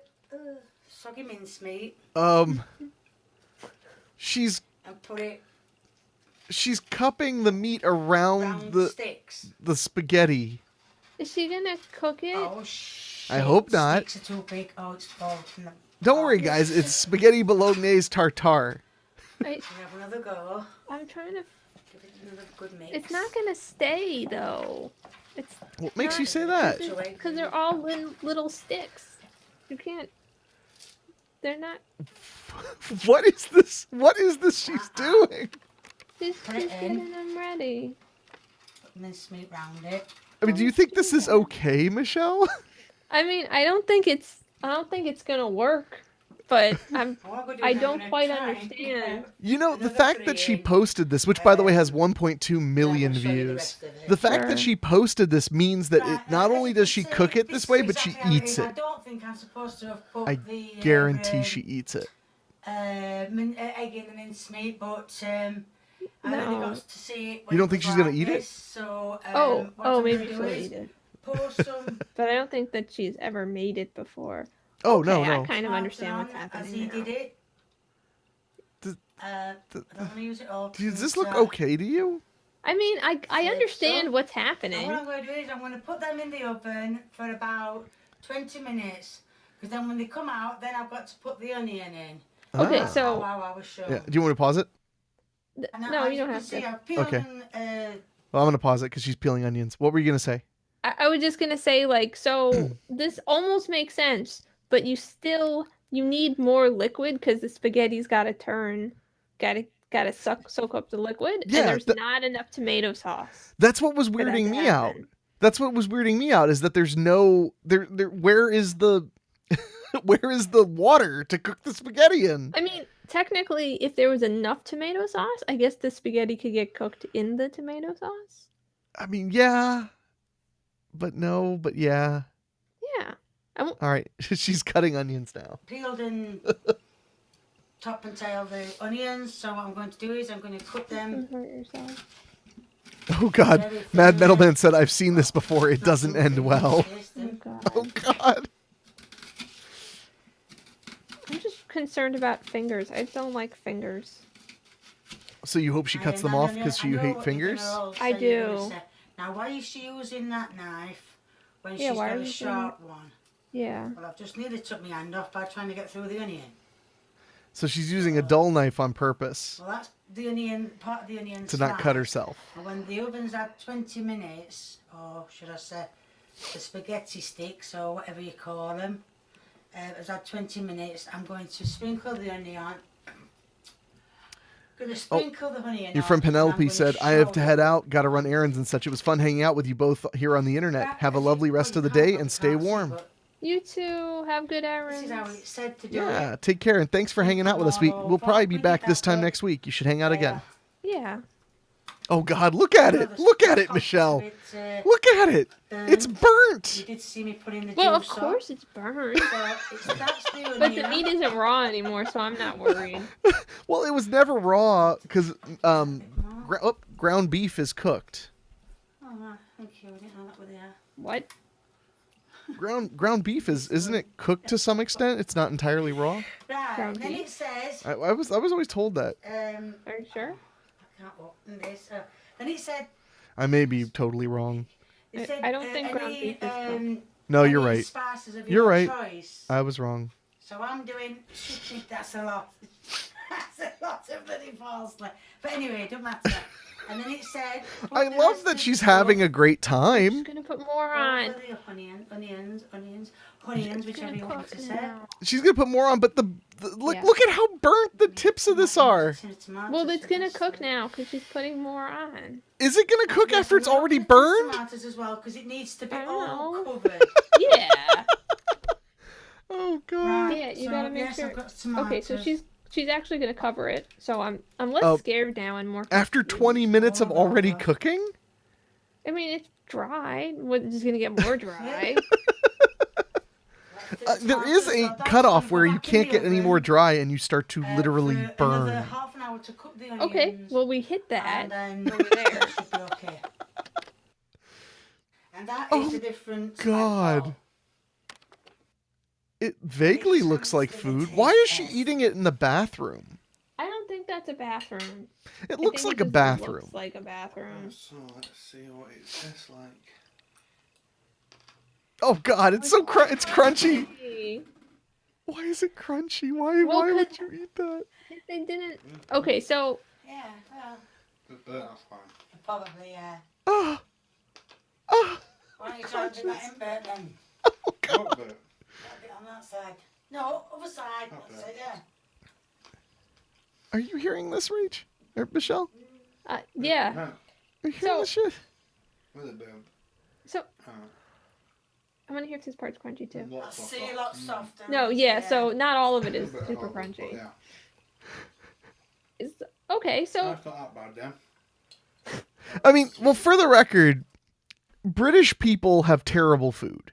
soggy mincemeat She's and put it cupping the meat around around the sticks. spaghetti. Is she gonna cook it? Oh, shit. I hope not. Sticks are too big. Oh, it's falling from the... Don't worry, guys. It's spaghetti bolognese tartare. Have another go. I'm trying to. Give it another good mix. It's not gonna stay though. It's What makes you say that? because they're all little sticks. You can't. They're not. What is this? What is this she's doing? She's Put it in. getting them ready. Put mincemeat round it. I mean, do you think this is okay, Michelle? I mean, I don't think it's gonna work, but I don't quite understand. You know, the fact that she posted this, which by the way has 1.2 million views, the fact that she posted this means that it not only does she cook it this way, but she eats I it. don't think I'm supposed to have put I the guarantee she eats it. egg in the mincemeat, but I only got to see it. You don't think she's gonna eat it? So, Maybe she'll eat it. Pour some But I don't think that she's ever made it before. Oh, Okay, no. I kind of understand what's as happening he now. did it. Does- I don't want to use it all. Does this look okay to you? I mean, I understand what's And happening. what I'm going to do is I'm going to put them in the oven for about 20 minutes. Because then when they come out, then I've got to put the onion in. Okay, Ah. so Wow, I was sure. Yeah. Do you want me to pause it? And no, as you don't can have see, to. I've peeled Okay. and, Well, I'm gonna pause it because she's peeling onions. What were you gonna say? I was just gonna say, like, so this almost makes sense, but you need more liquid because the spaghetti's gotta soak up the liquid, Yeah, and there's not enough tomato sauce. That's what was for that weirding to me out. happen. That's what was weirding me out is that there's no there. Where is the where is the water to cook the spaghetti in? I mean, technically, if there was enough tomato sauce, I guess the spaghetti could get cooked in the tomato sauce. I mean, yeah, but no, but yeah. Yeah. All right, she's cutting onions now. peeled and top and tail the onions. So what I'm going to do is I'm going to cut them. Hurt yourself. Oh God, very Mad thin. Metalman said I've seen this before. It doesn't end well. Oh god. Oh God. I'm just concerned about fingers. I don't like fingers. So you hope she cuts them off because you hate fingers? I do. Now, why is she using that knife when Yeah, she's why got are a you doing sharp one? Yeah. Well, I've just nearly took my hand off by trying to get through the onion. So she's using a dull knife on purpose Well, that's the onion, part of the onion to not cut slice. herself. And when the oven's at 20 minutes, or should I say the spaghetti sticks, or whatever you call them, it's at 20 minutes, I'm going to sprinkle the onion on. Going to sprinkle the onion Your on, friend and I'm Penelope gonna said, I have to show head them. out, gotta run errands and such. It was fun hanging out with you both here on the internet. Have a lovely rest of the day and stay warm. You two have good This errands. is how it's said to do Yeah, it. take care and thanks for hanging out with us. We'll probably be back this time next week. You should hang out again. Yeah. Oh God, look at it. Look at it, Michelle. Look at it. It's You burnt. did see me putting the Well, of juice course it's burned. on. So that's the But the onion. meat isn't raw anymore, so I'm not worried. Well, it was never raw because ground beef is cooked. Oh, thank you. I didn't know that was there. What? Ground beef isn't it cooked to some extent? It's not entirely raw. Right, Ground then beef? it says, I was always told that. Are you sure? I can't open this. Then it said, I may be totally wrong. it said I don't think ground any, beef is cooked. No, you're any right. spices of You're your right. choice. I was wrong. So I'm doing, that's a lot. That's a lot of bloody parsley. But anyway, it doesn't matter. And then it said, put I the love rest that of she's the having a great I'm time. just gonna put more stuff on. over the onions, whichever Gonna you want cook to say. now. She's gonna put more on, but look Yeah. look at how burnt the tips of this are. Well, it's gonna cook now because she's putting more on. Is it gonna cook Yes, after it's I'm already gonna put burned? Tomatoes as well because it needs to be I all know. covered. Yeah. Oh god. Right. Yeah, you so, gotta make yes, sure. I've got some Okay, so tomatoes. she's actually gonna cover it. So I'm less Oh. scared now and more. After 20 minutes of all already over. cooking? I mean, it's dry. What? It's gonna get more dry. There is a cutoff where you can't get any more dry and you start to literally for another burn. half an hour to cook the onions. Okay, well we hit that and then over there. it should be okay. And that is Oh, the difference. God. It vaguely looks like food. Why is she eating it in the bathroom? I don't think that's a bathroom. It I looks think like it a just bathroom. Looks like a bathroom. So let's see what it tastes like. Oh god, it's so it's crunchy. Hey, Why is it crunchy? Why Well, would 'cause- you eat that? They didn't. Okay, so Yeah, well, But that's fine. probably, yeah. Ah. Ah. Why don't you try and do that in bed then? Oh god. What bit? That bit on that side. No, other side. That's it, yeah. Are you hearing this, Rach? Or Michelle? yeah. No, Are you hearing So- this shit? with a bit. So I'm gonna hear if this part's crunchy too. I see a lot softer. No, yeah. So not all of it is A bit super hard, but crunchy. Yeah. It's, okay, so That's not that bad then. I mean, well, for the record, British people have terrible food.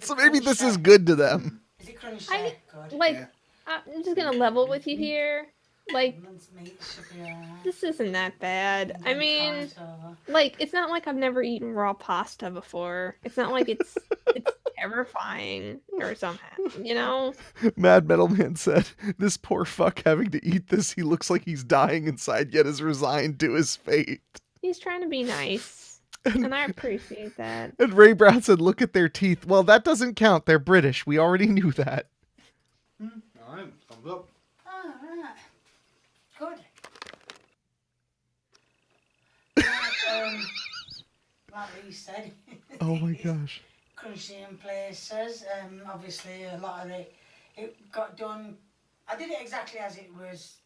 So maybe this is good to them. Is it crunchy? I- Good. like Yeah. I'm just gonna level with you here. Like Minced meat should be alright. this isn't that bad. And I then mean, carrot over. like it's not like I've never eaten raw pasta before. It's not like it's terrifying or something, you know? Mad Metal Man said, "This poor fuck having to eat this. He looks like he's dying inside, yet is resigned to his fate." He's trying to be nice, and I appreciate that. And Ray Brown said, "Look at their teeth." Well, that doesn't count. They're British. We already knew that. Alright, thumbs up. Oh, right. Good. Like Lee said. Oh my gosh. Crunchy in places. Obviously, a lot of it got done. I did it exactly as it was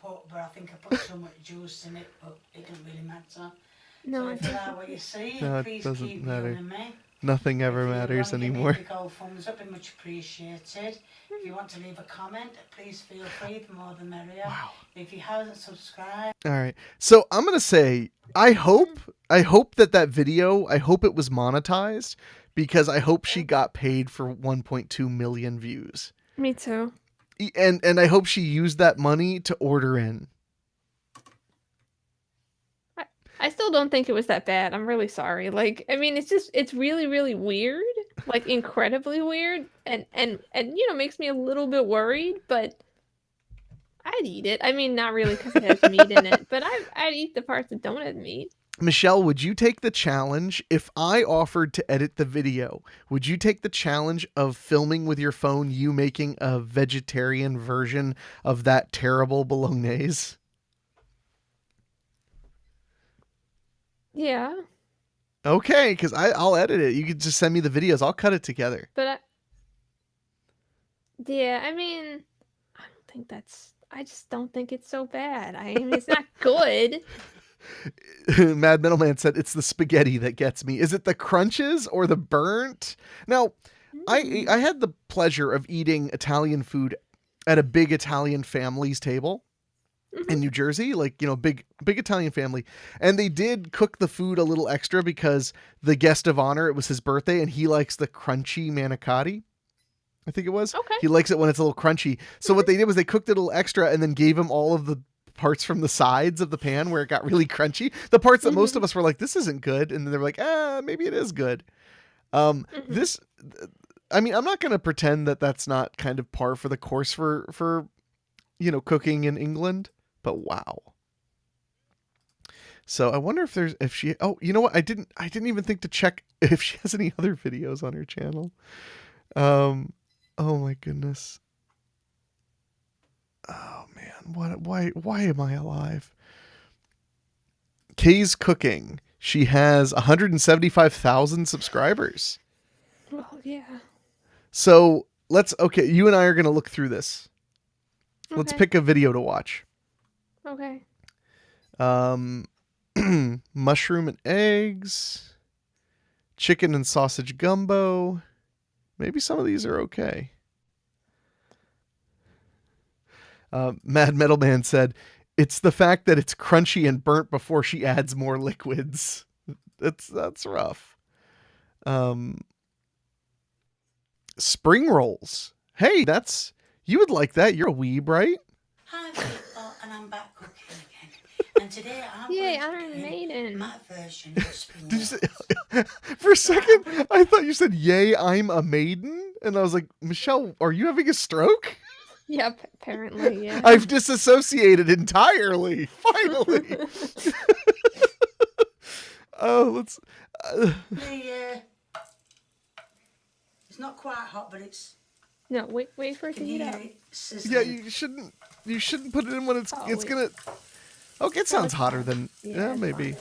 put, but I think I put so much juice in it, but it didn't really matter. No, So I if you like what you see, No, it please doesn't keep matter. viewing me. Nothing ever If you matters wanna give me anymore. a big old thumbs up, it'd much appreciated. If you want to leave a comment, please feel free. The more the merrier. Wow. If you haven't subscribed, All right. So I'm going to say, I hope that video, I hope it was monetized, because I hope she got paid for 1.2 million views. me too. And I hope she used that money to order in. I still don't think it was that bad. I'm really sorry. Like, I mean, it's really, really weird. Like, incredibly weird. And you know, makes me a little bit worried, but I'd eat it. I mean, not really because it has meat in it, but I'd eat the parts that don't have meat. Michelle, would you take the challenge if I offered to edit the video? Would you take the challenge of filming with your phone, you making a vegetarian version of that terrible bolognese? Yeah, Okay, because I'll edit it. You could just send me the videos. I'll cut it together. but yeah, I mean, I just don't think it's so bad. I mean, it's not good. Mad Metal Man said it's the spaghetti that gets me. Is it the crunches or the burnt? Now, I had the pleasure of eating Italian food at a big Italian family's table in New Jersey, like, you know, big Italian family. And they did cook the food a little extra because the guest of honor, it was his birthday, and he likes the crunchy manicotti. I think it was. Okay. He likes it when it's a little crunchy. So what they did was they cooked it a little extra and then gave him all of the parts from the sides of the pan where it got really crunchy. The parts that most of us were like, this isn't good. And then they were like, maybe it is good. This, I mean, I'm not going to pretend that that's not kind of par for the course for, you know, cooking in England, but wow. So I wonder if she, oh, you know what? I didn't even think to check if she has any other videos on her channel. Oh my goodness. Oh man, why am I alive? Kay's Cooking. She has 175,000 subscribers. Well, yeah. So okay, you and I are going to look through this. Let's Okay. pick a video to watch. Okay. Mushroom and eggs. chicken and sausage gumbo. Maybe some of these are okay. Mad Metal Man said, it's the fact that it's crunchy and burnt before she adds more liquids. That's rough. Spring rolls. Hey, you would like that. You're a weeb, right? Hi people, and I'm back cooking again. And today I'm Yay, going to Iron cook Maiden. my version of spring Did you say, rolls. for a second, I thought you said, yay, I'm a maiden? And I was like, Michelle, are you having a stroke? Yep, apparently, yeah. I've disassociated entirely. Finally. Oh, let's... It's not quite hot, but it's... No, wait for it to Can you heat hear up. it sizzling? Yeah, you shouldn't put it in when it's Oh, it's wait. gonna... Okay, it sounds it's hotter hot. than... Yeah, Yeah, it's maybe.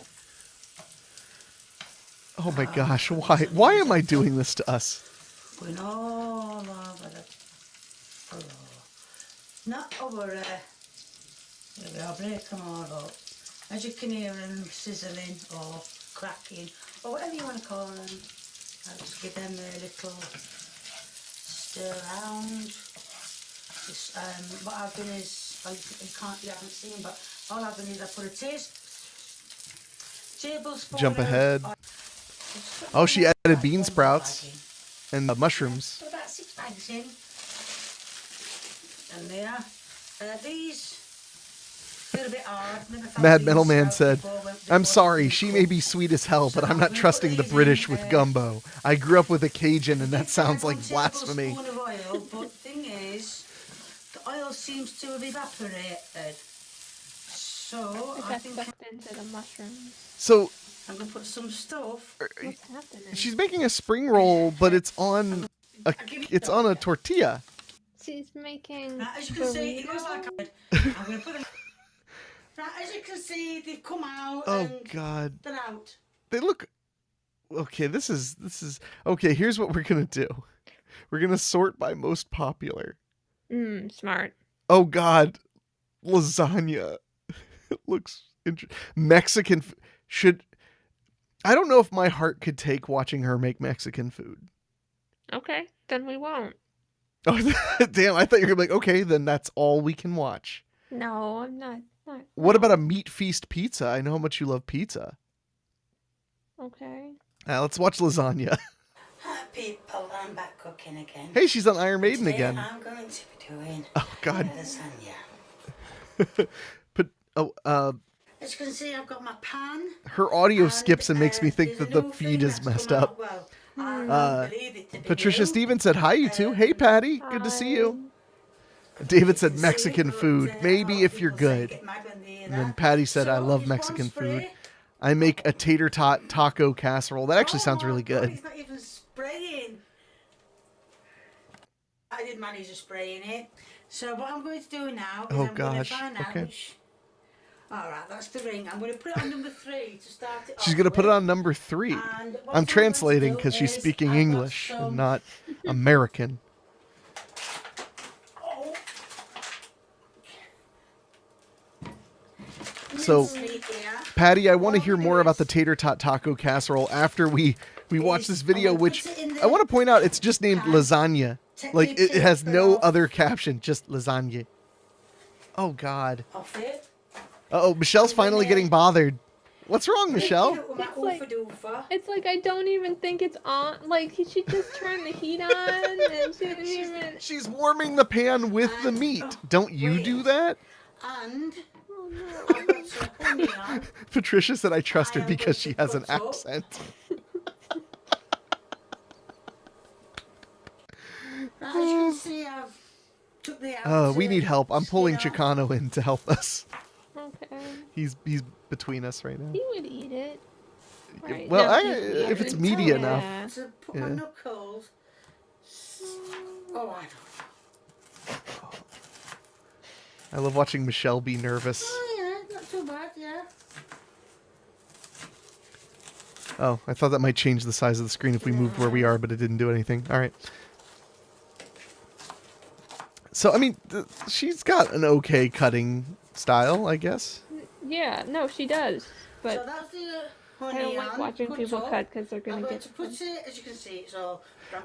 fine. Oh my gosh, why am I doing this to us? Going all over the floor. Not over there. There we are, break them all up. As you can hear them sizzling or cracking, or whatever you want to call them. I'll just give them a little stir around. Just, what I've done is, you haven't seen, but all I've done is I put a tablespoon Jump of ahead. oil. Oh, she added That's bean one sprouts bag in. and mushrooms. Put about 6 bags in. And there. These feel a bit hard. Never found Mad bean Metal Man sprouts said, before I'm before sorry, they've she been may be cooked. sweet as hell, but So I'm not I'm gonna trusting put the these British in with there. gumbo. I grew up with a Cajun and that It's sounds one like blasphemy. tablespoon of oil, but the thing is, the oil seems to have evaporated. So It I got think sucked into the mushrooms. So I'm going to put some stuff. What's happening? she's making a spring roll, but it's on a tortilla. She's making. Now, as you can see, it looks like burritos? I'm going to put them. Now, as you can see, they've come out Oh and God, they're out. they look. Okay, this is okay. Here's what we're gonna do. We're gonna sort by most popular. Smart. Oh God, lasagna. It looks Mexican. I don't know if my heart could take watching her make Mexican food. Okay, then we won't. Oh damn! I thought you were gonna be like, okay, then that's all we can watch. No, I'm not. What about a meat feast pizza? I know how much you love pizza. Okay. Let's watch lasagna. Hi people, I'm back cooking again. Hey, she's on Iron Maiden Today again. I'm going to be doing Oh God. lasagna. As you can see, I've got my pan. Her audio skips and makes me think that the feed is messed up. Well, I don't believe it to be Patricia new. Stevens said, hi, you two. Hey, Patty. Good to see you. David said, Mexican food. Maybe if you're good. And then Patty said, I love Mexican food. I make a tater tot taco casserole. That actually sounds really good. It's not even spraying. I did manage to spray in it. So what I'm going to do now is Oh, I'm going gosh. to find out Okay. which... Alright, that's the ring. I'm going to put it on number 3 to start it off. She's going to put it with. on number 3. And what I'm going to translating do because she's is speaking I've got English some- and not American. Oh, So, mincemeat here. Patty, I want to hear more about the tater tot taco casserole after we watch this video, which I want to point out it's just named lasagna. Like, it has no other caption, just lasagna. Oh, God. Off it. Uh-oh, Michelle's finally getting bothered. What's wrong, Michelle? It's like I don't even think it's on. Like she just turned the heat on and she didn't even. She's warming the pan with the meat. Don't you do that? And Oh no. I've got some honey on. Patricia said I trust her I am because going she to has an put up- accent. As you can see, I've took the We need help. I'm pulling skin off. Chicano in to help us. Okay. He's between us right now. He would eat it. Right. Well, no, if it's Yeah. meaty enough. To put my Yeah. knuckles. Oh, I don't know. I love watching Michelle be nervous. Oh, yeah, not too bad, yeah. Oh, I thought that might change the size of the screen if we moved where we are, but it didn't do anything. All right. So, I mean, she's got an okay cutting style, I guess. Yeah. No, she does. So But that's the honey I don't like on, watching people up. cut because they're I'm gonna going get. to put it, as you can see, so...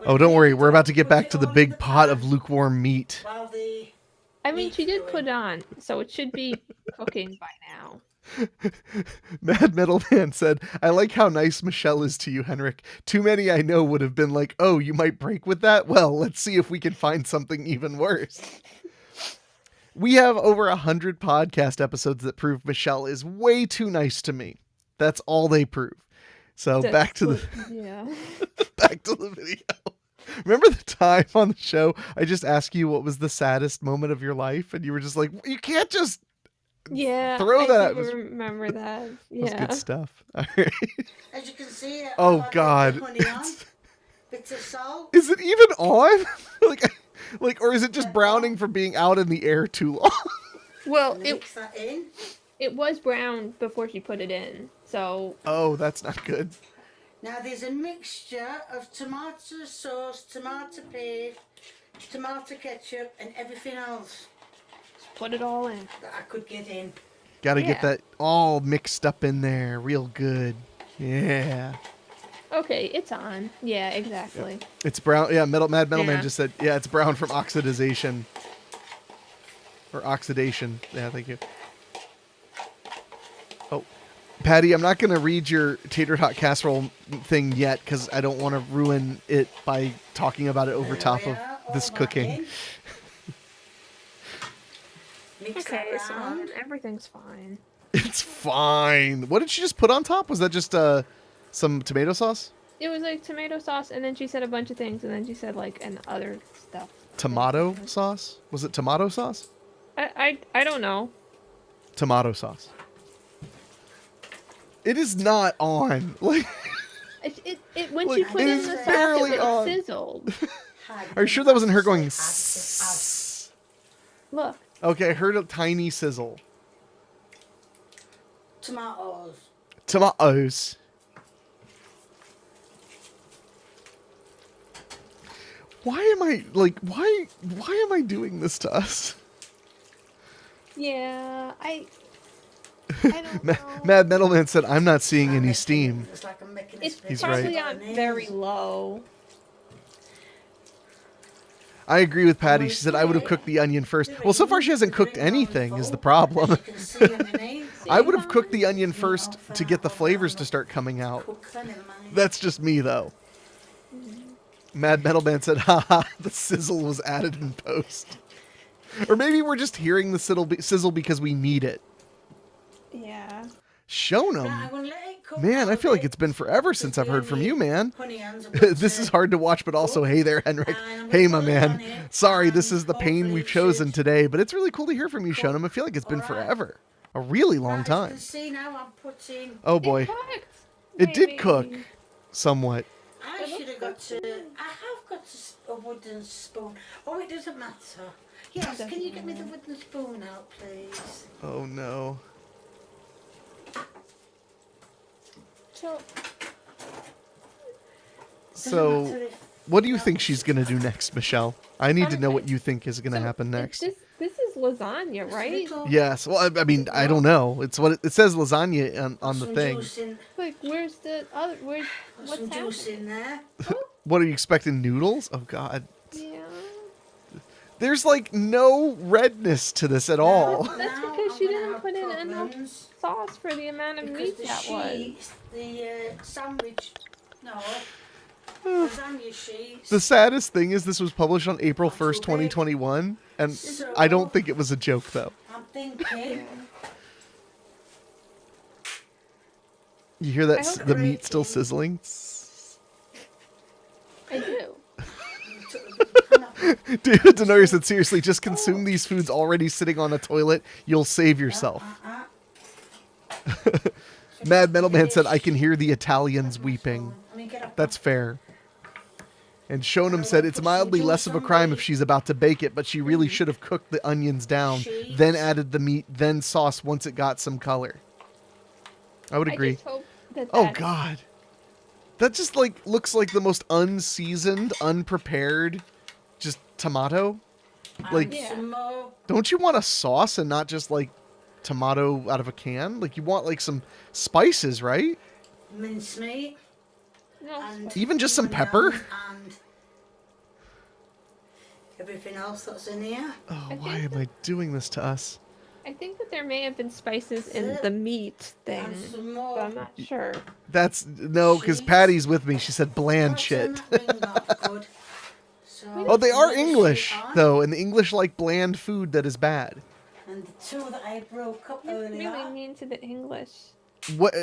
Oh, don't worry. We're about to get back to the big pot of lukewarm meat. While the I mean, meat's she did going. put it on, so it should be cooking by now. Mad Metal Man said, I like how nice Michelle is to you, Henrik. Too many I know would have been like, oh, you might break with that? Well, let's see if we can find something even worse. We have over 100 podcast episodes that prove Michelle is way too nice to me. That's all they prove. So back to the Yeah. back to the video. Remember the time on the show I just asked you what was the saddest moment of your life, and you were just like, you can't just Yeah. throw I that. do remember that. It was Yeah. good stuff. All right. As you can see, Oh, I've God. got the honey on, bits of salt. Is it even on? like, or is it just browning for being out in the air too long? Well, Mix that in. it was brown before she put it in, so Oh, that's not good. Now there's a mixture of tomato sauce, tomato paste, tomato ketchup, and everything else put it all in. that I could get in. Gotta get Yeah. that all mixed up in there real good. Yeah. Okay, it's on. Yeah, exactly. It's brown. Yeah, Mad Metal Man Yeah. just said, yeah, it's brown from oxidization. Or oxidation. Yeah, thank you. Oh, Patty, I'm not going to read your tater tot casserole thing yet because I don't want to ruin it by talking about it over There top we of are, all this that cooking. in. Mix Okay, that so round. everything's fine. It's fine. What did she just put on top? Was that just some tomato sauce? It was like tomato sauce, and then she said a bunch of things, and then she said like and other stuff. Tomato sauce? Was it tomato sauce? I don't know. Tomato sauce. It is not on. Like, It when Like, she put it in is the sauce, barely it on. sizzled. are you sure that wasn't her going? Add. "Sss"? Look, Okay, I heard a tiny sizzle. Tomatoes. Tomatoes. Why am I like why am I doing this to us? yeah, I don't know. Mad Metal Man said I'm not seeing I'm any making steam. it- It's like I'm making a It's spaghetti He's probably right. on very low. I agree with Patty. She said I would have cooked the onion first. Well, so far she hasn't cooked anything is the problem. As you can see underneath. I would have cooked the onion first to get the flavors to start coming out. Cook that, never mind. That's just me though. Mad Metal Man said, haha, the sizzle was added in post. Or maybe we're just hearing the sizzle because we need it. Yeah. Right, I'm Shonen. gonna let it cook Man, a I feel like bit. it's been forever since I've heard from you, man. Honey hands, This is hard to watch, but also, hey there, Henrik. Hey, my man. Sorry, this is the pain we've chosen today, but it's really cool to hear from you, Shonen. I feel like it's been forever. A really long Right, as you time. can see now I'm putting. Oh boy. It cooked. It did maybe. cook somewhat. I It should have looks got so to. I have got a wooden spoon. Oh, it doesn't matter. Yes, can you get me the wooden spoon out, please? Oh no. So So, Doesn't matter if- what do you think she's going to do next, Michelle? I need to know what Okay. you think is going to so happen it's next. This is lasagna, Just a right? little- Yes. Well, I mean, I don't know. It's what it says lasagna on the some thing. Juice in, Like, where's the other? Where's got what's some juice happening? in there. What are you expecting? Noodles? Oh God. Yeah. There's like no redness to this at all. That's Now because I'm she gonna didn't have put in enough problems sauce for the amount of because meat the that was. sheets, the sandwich, no, lasagna sheets. The saddest thing is this was published on April Not too 1st, big. 2021, and So- I don't think it was a joke though. I'm thinking. You hear that I hope the meat still breaking. sizzling? I do. Dude, Denori said seriously, just consume these foods already sitting on a toilet. You'll save yourself. Mad Metal Man said I can hear the Italians weeping. That's fair. And Shonem said it's mildly less of a crime if she's about to bake it, but she really should have cooked the onions down, then added the meat, then sauce once it got some color. I would I agree. just hope that Oh that's- God, that just like looks like the most unseasoned, unprepared, just tomato. Like, Yeah. Some more. don't you want a sauce and not just like tomato out of a can? Like you want like some spices, right? mincemeat, No, and Even just some onion pepper? and everything else that's in here. Oh, I why think am I doing this to us? I think that there may have been spices in the meat thing, And some but more. I'm not sure. That's no, because Sheets. Patty's with me. She said bland Gotta shit. turn that ring off, good. So Oh, they are another sheet English on, though, and the English like bland food that is bad. And the two that I broke up You're earlier. really mean to the English. What?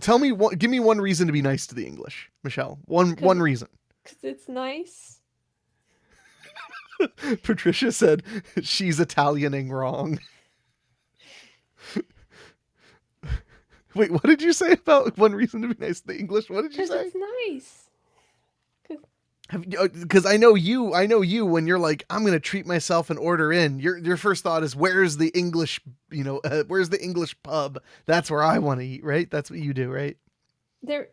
Tell me, give me one reason to be nice to the English, Michelle. One reason. Because it's nice. Patricia said she's Italianing wrong. Wait, what did you say about one reason to be nice to the English? What did you Because say? it's nice. Because I know you. When you're like, I'm gonna treat myself and order in. Your first thought is, where's the English? Where's the English pub? That's where I want to eat. Right? That's what you do, right? There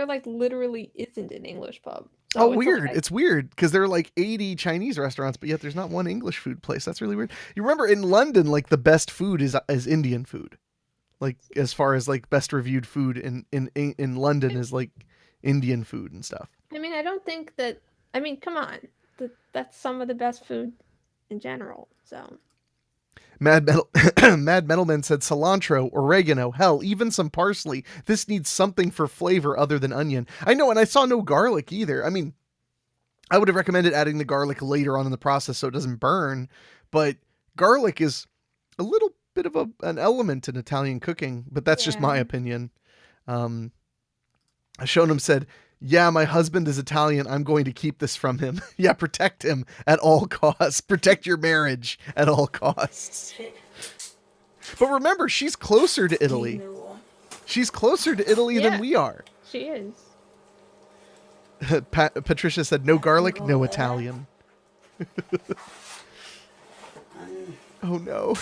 like literally isn't an English pub. So Oh, it's weird. like It's weird because there are like 80 Chinese restaurants, but yet there's not one English food place. That's really weird. You remember in London, like the best food is Indian food. Like as far as like best reviewed food in London is like Indian food and stuff. I mean, I don't think that. I mean, come on. That's some of the best food in general. So Mad Metal Mad Metalman said cilantro, oregano, hell, even some parsley. This needs something for flavor other than onion. I know, and I saw no garlic either. I mean, I would have recommended adding the garlic later on in the process so it doesn't burn, but garlic is a little bit of an element in Italian cooking, but that's just my Yeah. opinion. Shonam said, yeah, my husband is Italian. I'm going to keep this from him. Yeah, protect him at all costs. Protect your marriage at all costs. But remember, she's closer to Italy. She's closer to Italy Yeah. than we are. she is. Patricia said, no garlic, no Italian. Oh, no.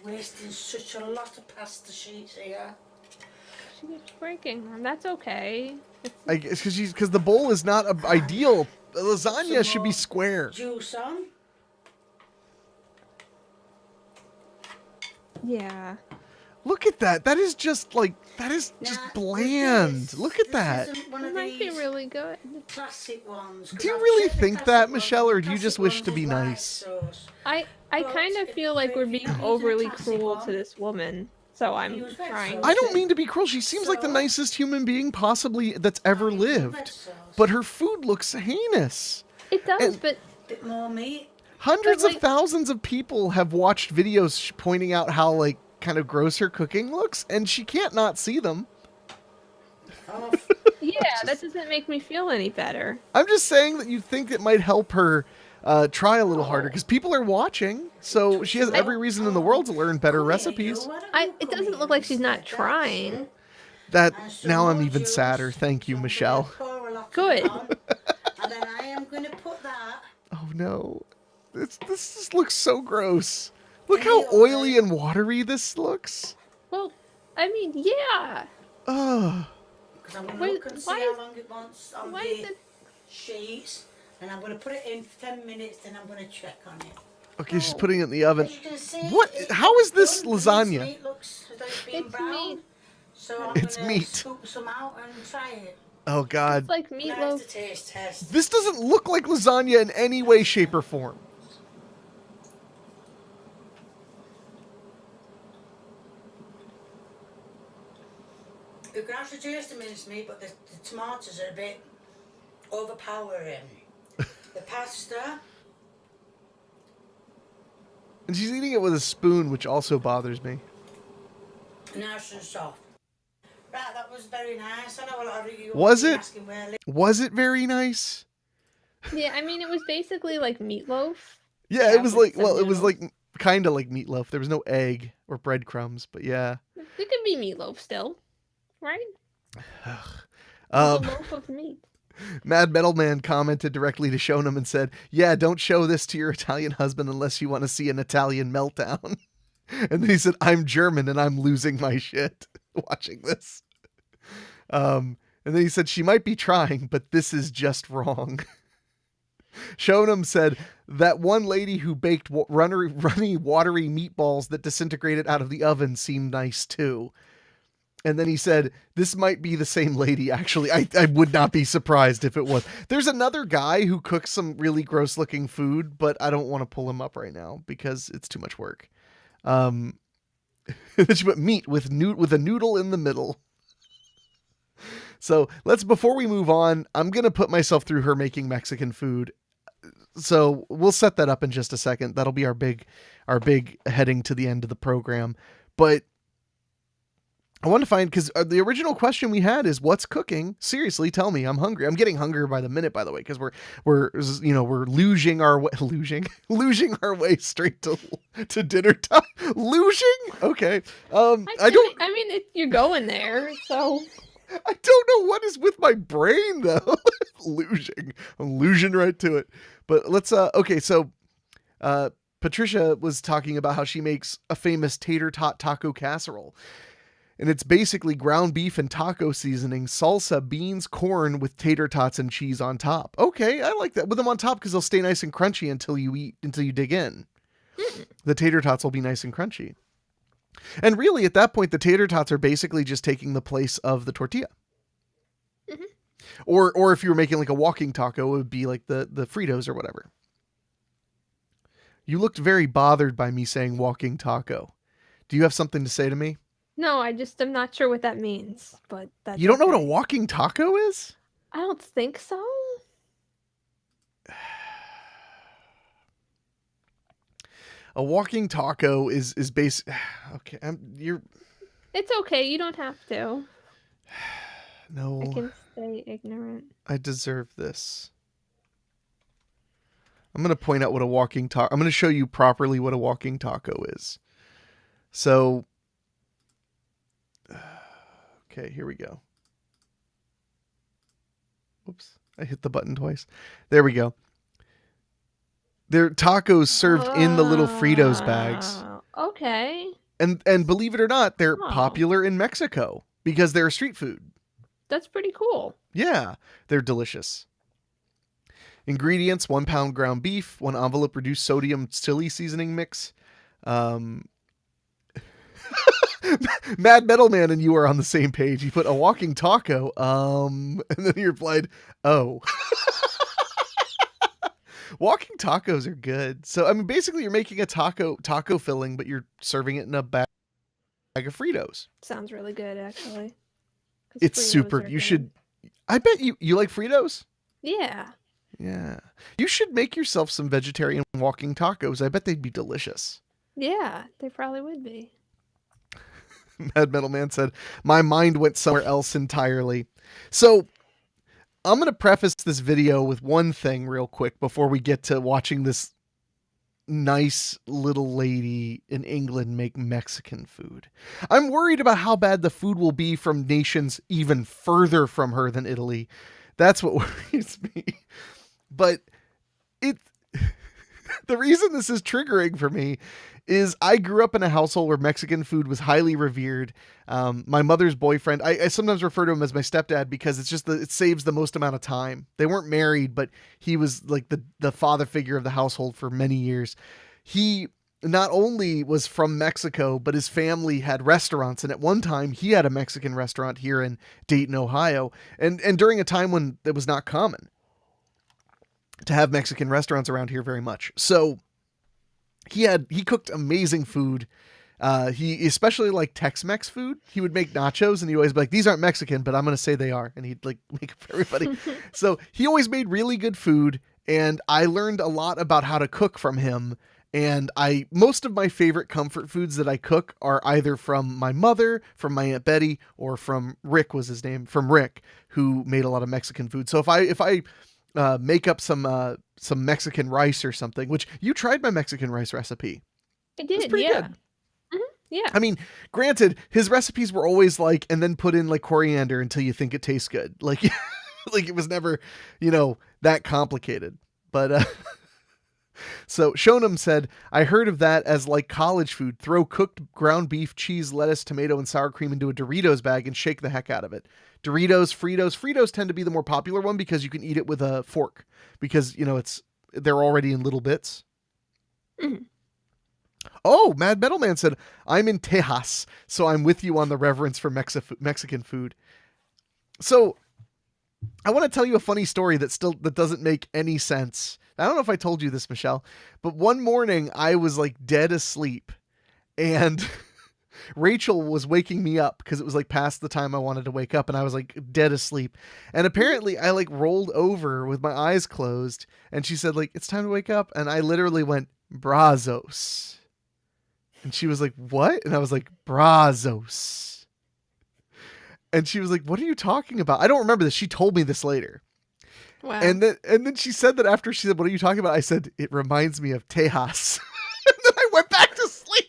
Wasting such a lot of pasta sheets here. She keeps breaking them. That's okay. I guess because the bowl is not ideal. The lasagna should be square. Juice on. Yeah. Look at that. That is just like, that is just Now, with bland. this, Look at this that. isn't one It of might be these really good. classic ones. 'cause Do you I've really checked the think classic that, ones, Michelle, and or the do you just classic wish ones to be is white nice? sauce. I But kind of feel like we're being if you're overly using a classic cruel one, to this woman. So I'm use red trying. sauce. I don't mean to be cruel. She seems like the So- nicest human being possibly that's ever Use the red lived. sauce. But her food looks heinous. It does, and- but Bit more meat. Hundreds But, of like- thousands of people have watched videos pointing out how like kind of gross her cooking looks, and she can't not see them. Oh, yeah, that doesn't make me feel any better. I'm just saying that you'd think it might help her try a little harder because people are watching, so she has every reason in the world to learn better come here, recipes. you. Why don't you It come doesn't here look like and she's sit not down, trying. sit? That And some now I'm more even juice, sadder. Thank you, so I'm gonna Michelle. pour a lot of Good. it on, and then I am going to put that. Oh no, this just looks so gross. Look In how the oily oven. and watery this looks. Well, I mean, yeah. Ugh. Because I'm going to Wait, look and see why how is- long it wants on Why is the it? sheets. And I'm going to put it in for 10 minutes, then I'm going to check on it. Okay, she's putting it in the oven. As you can see, What? How is this done. The lasagna? meat looks as though it's been It's brown. meat. So I'm It's going meat. to scoop some out and try it. Oh god. It's like Nice meatloaf. to taste test. This doesn't look like lasagna in any way, shape, or form. You can actually taste the mincemeat, but the tomatoes are a bit overpowering. The pasta, And she's eating it with a spoon, which also bothers me. nice and soft. Right, that was very nice. I know a lot of you Was will be it? asking where Was it very nice? Yeah, I mean, it was basically like meatloaf. Yeah, Yeah, it was with like, some well, it was noodles. like kind of like meatloaf. There was no egg or breadcrumbs, but yeah. It could be meatloaf still, right? A Um, loaf of meat. Mad Metal Man commented directly to Shonam and said, yeah, don't show this to your Italian husband unless you want to see an Italian meltdown. And then he said, I'm German and I'm losing my shit watching this. And then he said, she might be trying, but this is just wrong. Shonam said, that one lady who baked runny, watery meatballs that disintegrated out of the oven seemed nice too. And then he said, this might be the same lady, actually. I would not be surprised if it was. There's another guy who cooks some really gross looking food, but I don't want to pull him up right now because it's too much work. She put meat with a noodle in the middle. So before we move on, I'm going to put myself through her making Mexican food. So we'll set that up in just a second. That'll be our big heading to the end of the program. But I want to find, because the original question we had is, what's cooking? Seriously, tell me. I'm hungry. I'm getting hungrier by the minute, by the way, because we're losing our way straight to dinner time. Losing? Okay. You're going there, so. I don't know what is with my brain though. Losing. I'm losing right to it. But let's okay, so Patricia was talking about how she makes a famous tater tot taco casserole. And it's basically ground beef and taco seasoning, salsa, beans, corn with tater tots and cheese on top. Okay, I like that. With them on top because they'll stay nice and crunchy until you dig in. The tater tots will be nice and crunchy. And really, at that point, the tater tots are basically just taking the place of the tortilla. Mm-hmm. Or if you were making like a walking taco, it would be like the Fritos or whatever. You looked very bothered by me saying walking taco. Do you have something to say to me? No, I'm not sure what that means, but that's You don't know what a okay. walking taco is? I don't think so. A walking taco is base. Okay, It's okay. You don't have to. No. I can stay ignorant. I deserve this. I'm going to point out what a walking taco. I'm going to show you properly what a walking taco is. So, okay, here we go. Oops, I hit the button twice. There we go. They're tacos served in the little Fritos bags. Okay. And believe it or not, they're popular in Mexico because they're a street food. That's pretty cool. Yeah, they're delicious. Ingredients: 1 pound ground beef, 1 envelope reduced sodium chili seasoning mix. Mad Metal Man and you are on the same page. You put a walking taco, and then you replied, "Oh." Walking tacos are good. So, I mean, basically you're making a taco filling, but you're serving it in a bag of Fritos. Sounds really good, actually. It's super. You should. I bet you like Fritos? Yeah. Yeah. You should make yourself some vegetarian walking tacos. I bet they'd be delicious. Yeah, they probably would be. Mad Metal Man said, my mind went somewhere else entirely. So, I'm going to preface this video with one thing real quick before we get to watching this nice little lady in England make Mexican food. I'm worried about how bad the food will be from nations even further from her than Italy. That's what worries me. But the reason this is triggering for me is I grew up in a household where Mexican food was highly revered. My mother's boyfriend, I sometimes refer to him as my stepdad because it's just it saves the most amount of time. They weren't married, but he was like the father figure of the household for many years. He not only was from Mexico, but his family had restaurants. And at one time he had a Mexican restaurant here in Dayton, Ohio. And during a time when it was not common to have Mexican restaurants around here very much. So he cooked amazing food. He especially liked Tex-Mex food. He would make nachos and he'd always be like, these aren't Mexican, but I'm going to say they are. And he'd like make it for everybody. So he always made really good food. And I learned a lot about how to cook from him. And most of my favorite comfort foods that I cook are either from my mother, from my Aunt Betty, or from Rick was his name, from Rick, who made a lot of Mexican food. So if I make up some Mexican rice or something, which you tried my Mexican rice recipe. I did, pretty yeah. good. Mm-hmm, yeah. I mean, granted, his recipes were always like, and then put in like coriander until you think it tastes good. Like, like it was never, that complicated. But, so Shonam said, I heard of that as like college food. Throw cooked ground beef, cheese, lettuce, tomato, and sour cream into a Doritos bag and shake the heck out of it. Doritos, Fritos. Fritos tend to be the more popular one because you can eat it with a fork because, they're already in little bits. Mm-hmm. Oh, Mad Metal Man said, I'm in Tejas, so I'm with you on the reverence for Mexican food. So I want to tell you a funny story that doesn't make any sense. I don't know if I told you this, Michelle, but one morning I was like dead asleep, and Rachel was waking me up because it was like past the time I wanted to wake up, and I was like dead asleep. And apparently I like rolled over with my eyes closed, and she said like, it's time to wake up. And I literally went, Brazos. And she was like, what? And I was like, Brazos. And she was like, what are you talking about? I don't remember this. She told me this later. Wow. And then she said that after she said, what are you talking about? I said, it reminds me of Tejas. And then I went back to sleep.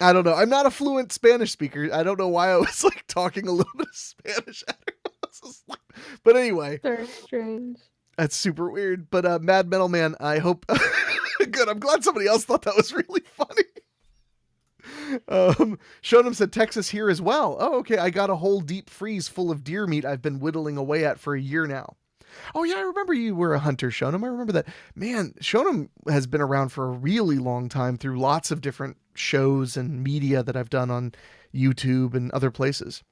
I don't know. I'm not a fluent Spanish speaker. I don't know why I was like talking a little bit of Spanish at her. But anyway. Very strange. That's super weird. But Mad Metal Man, I hope... Good. I'm glad somebody else thought that was really funny. Shonem said Texas here as well. Oh, okay. I got a whole deep freeze full of deer meat I've been whittling away at for a year now. Oh yeah, I remember you were a hunter, Shonem. I remember that. Man, Shonem has been around for a really long time through lots of different shows and media that I've done on YouTube and other places.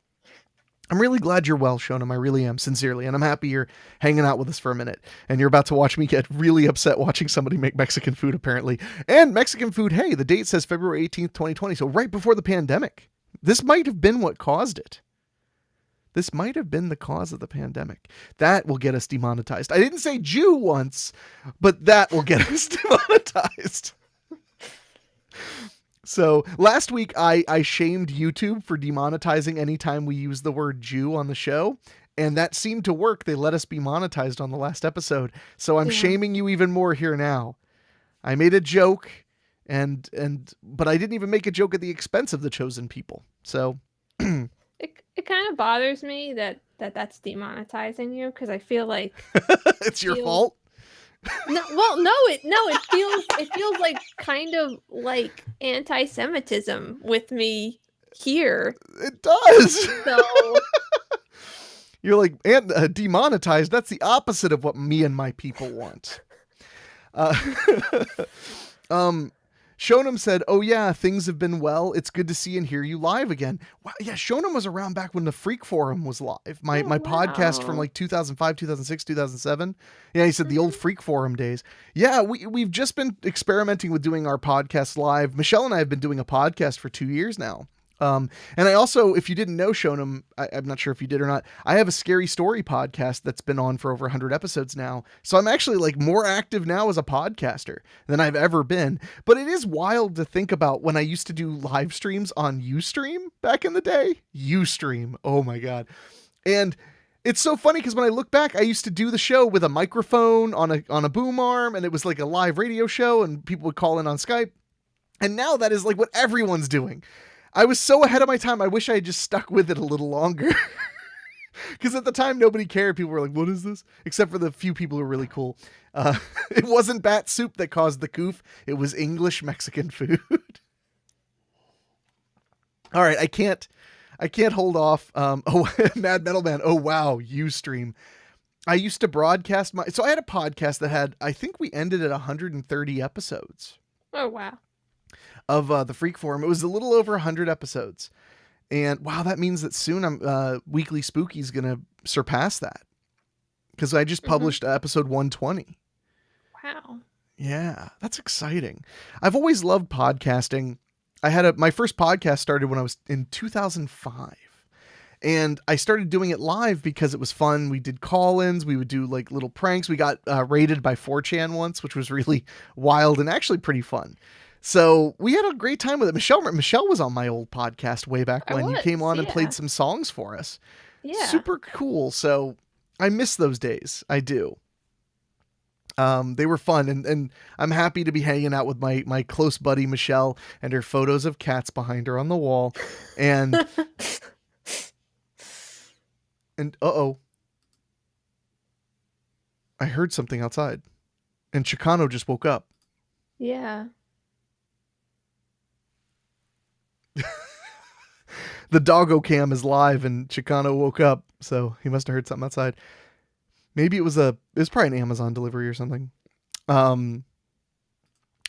I'm really glad you're well, Shonem. I really am, sincerely. And I'm happy you're hanging out with us for a minute. And you're about to watch me get really upset watching somebody make Mexican food, apparently. And Mexican food, hey, the date says February 18th, 2020. So right before the pandemic. This might have been what caused it. This might have been the cause of the pandemic. That will get us demonetized. I didn't say Jew once, but that will get us demonetized. So last week, I shamed YouTube for demonetizing anytime we use the word Jew on the show. And that seemed to work. They let us be monetized on the last episode. So I'm shaming you even more here now. I made a joke, but I didn't even make a joke at the expense of the chosen people. So... It kind of bothers me that's demonetizing you, because I feel like it's your fault. No, well, no, it feels like kind of like anti-Semitism with me here. It does. So you're like demonetized. That's the opposite of what me and my people want. Shonem said, oh yeah, things have been well. It's good to see and hear you live again. Wow, yeah, Shonem was around back when the Freak Forum was live. My podcast from like 2005, 2006, 2007. Yeah, he said the old Freak Forum days. Yeah, we've just been experimenting with doing our podcast live. Michelle and I have been doing a podcast for 2 years now. And I also, if you didn't know, Shonem, I'm not sure if you did or not, I have a scary story podcast that's been on for over 100 episodes now. So I'm actually like more active now as a podcaster than I've ever been. But it is wild to think about when I used to do live streams on Ustream back in the day. Ustream. Oh my God. And it's so funny because when I look back, I used to do the show with a microphone on a boom arm, and it was like a live radio show and people would call in on Skype. And now that is like what everyone's doing. I was so ahead of my time. I wish I had just stuck with it a little longer. Because at the time, nobody cared. People were like, what is this? Except for the few people who were really cool. It wasn't bat soup that caused the goof. It was English Mexican food. All right. I can't hold off. Mad Metal Man. Oh, wow. Ustream. I used to broadcast so I had a podcast that had, I think we ended at 130 episodes. Oh, wow. Of the Freak Forum. It was a little over 100 episodes. And wow, that means that soon Weekly Spooky is going to surpass that. Because I just published episode 120. Wow. Yeah, that's exciting. I've always loved podcasting. My first podcast started when I was in 2005. And I started doing it live because it was fun. We did call-ins. We would do like little pranks. We got raided by 4chan once, which was really wild and actually pretty fun. So we had a great time with it. Michelle was on my old podcast way back when you came on and played some songs for us. Yeah. Super cool. So I miss those days. I do. They were fun. And I'm happy to be hanging out with my close buddy, Michelle, and her photos of cats behind her on the wall. And, uh-oh. I heard something outside. And Chicano just woke up. Yeah. The doggo cam is live and Chicano woke up, so he must have heard something outside. Maybe it was probably an Amazon delivery or something. But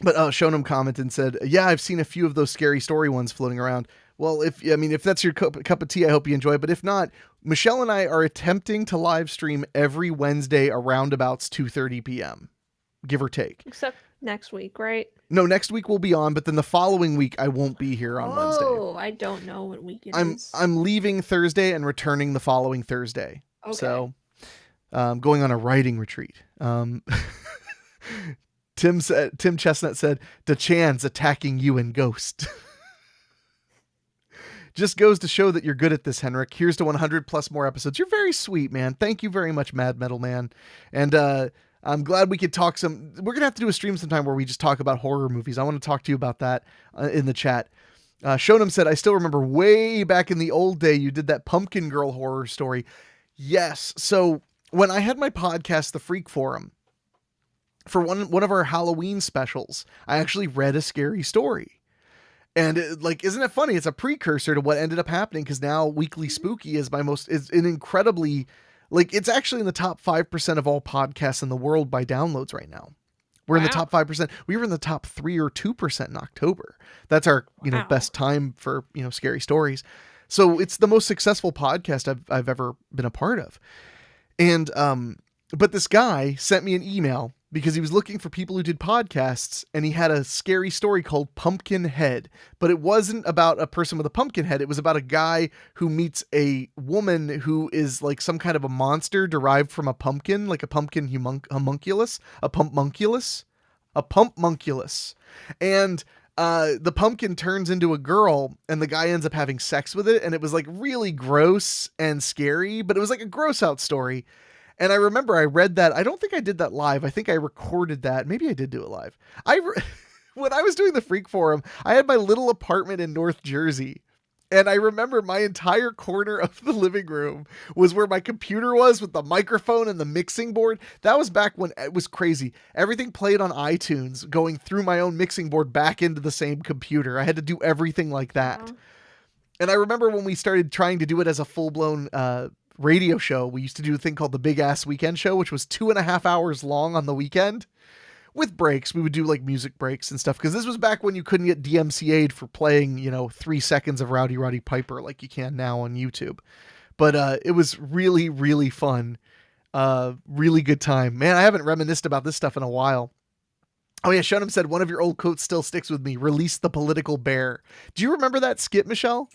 Shonam commented and said, yeah, I've seen a few of those scary story ones floating around. Well, if that's your cup of tea, I hope you enjoy it. But if not, Michelle and I are attempting to live stream every Wednesday around about 2:30 p.m., give or take. Except next week, right? No, next week we'll be on, but then the following week I won't be here on Wednesday. Oh, I don't know what week it is. I'm leaving Thursday and returning the following Thursday. Okay. So, going on a writing retreat. Tim Chestnut said, "DeChan's attacking you in Ghost." Just goes to show that you're good at this, Henrique. Here's to 100 plus more episodes. You're very sweet, man. Thank you very much, Mad Metal Man. And I'm glad we could talk some. We're gonna have to do a stream sometime where we just talk about horror movies. I want to talk to you about that in the chat. Shonam said, "I still remember way back in the old day you did that Pumpkin Girl horror story." Yes. So when I had my podcast, The Freak Forum, for one of our Halloween specials, I actually read a scary story. And isn't it funny? It's a precursor to what ended up happening, because now Weekly Spooky is is an incredibly, it's actually in the top 5% of all podcasts in the world by downloads right now. We're in the top 5%. We were in the top 3 or 2% in October. That's our, best time for, scary stories. So it's the most successful podcast I've ever been a part of. And, but this guy sent me an email because he was looking for people who did podcasts, and he had a scary story called Pumpkin Head, but it wasn't about a person with a pumpkin head. It was about a guy who meets a woman who is like some kind of a monster derived from a pumpkin, like a pumpkin homunculus. And the pumpkin turns into a girl, and the guy ends up having sex with it. And it was like really gross and scary, but it was like a gross out story. And I remember I read that. I don't think I did that live. I think I recorded that. Maybe I did do it live. When I was doing the Freak Forum, I had my little apartment in North Jersey. And I remember my entire corner of the living room was where my computer was, with the microphone and the mixing board. That was back when it was crazy. Everything played on iTunes, going through my own mixing board back into the same computer. I had to do everything like that. Wow. And I remember when we started trying to do it as a full-blown radio show, we used to do a thing called the Big Ass Weekend Show, which was 2.5 hours long on the weekend with breaks. We would do like music breaks and stuff, because this was back when you couldn't get DMCA'd for playing 3 seconds of Rowdy Roddy Piper like you can now on YouTube. But it was really, really fun. Really good time, man. I haven't reminisced about this stuff in a while. Oh yeah, Shunham said, one of your old quotes still sticks with me: release the political bear. Do you remember that skit, Michelle?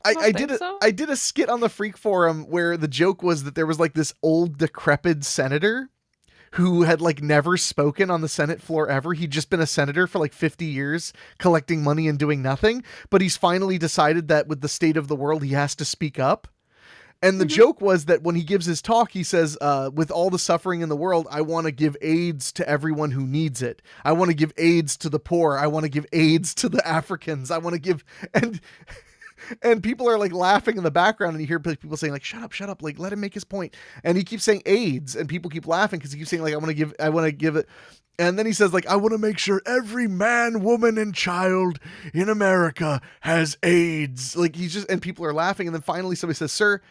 I did a skit on the Freak Forum where the joke was that there was like this old decrepit senator who had like never spoken on the Senate floor ever. He'd just been a senator for like 50 years collecting money and doing nothing. But he's finally decided that with the state of the world, he has to speak up. And the joke was that when he gives his talk, he says, with all the suffering in the world, I want to give AIDS to everyone who needs it. I want to give AIDS to the poor. I want to give AIDS to the Africans. I want to give... And people are like laughing in the background, and you hear people saying like, shut up, like let him make his point. And he keeps saying AIDS, and people keep laughing because he keeps saying like, I want to give it. And then he says like, I want to make sure every man, woman, and child in America has AIDS. Like and people are laughing. And then finally somebody says, sir,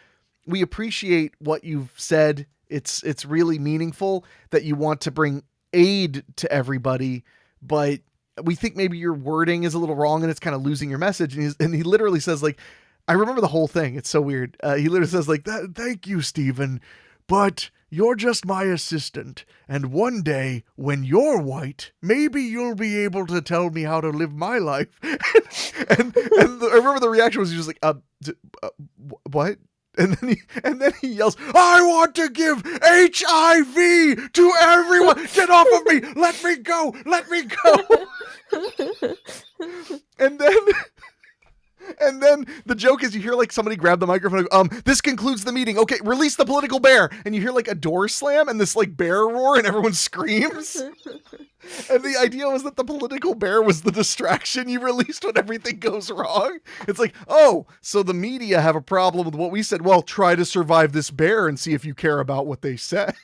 we appreciate what you've said. It's really meaningful that you want to bring aid to everybody, but we think maybe your wording is a little wrong and it's kind of losing your message. And he literally says like, I remember the whole thing. It's so weird. He literally says like, thank you, Stephen, but you're just my assistant. And one day when you're white, maybe you'll be able to tell me how to live my life. and I remember the reaction was just like, what? And then he yells, I want to give HIV to everyone. Get off of me. Let me go. Let me go. And then the joke is you hear like somebody grab the microphone and go, this concludes the meeting. Okay, release the political bear. And you hear like a door slam and this like bear roar and everyone screams. And the idea was that the political bear was the distraction you released when everything goes wrong. It's like, oh, so the media have a problem with what we said. Well, try to survive this bear and see if you care about what they said.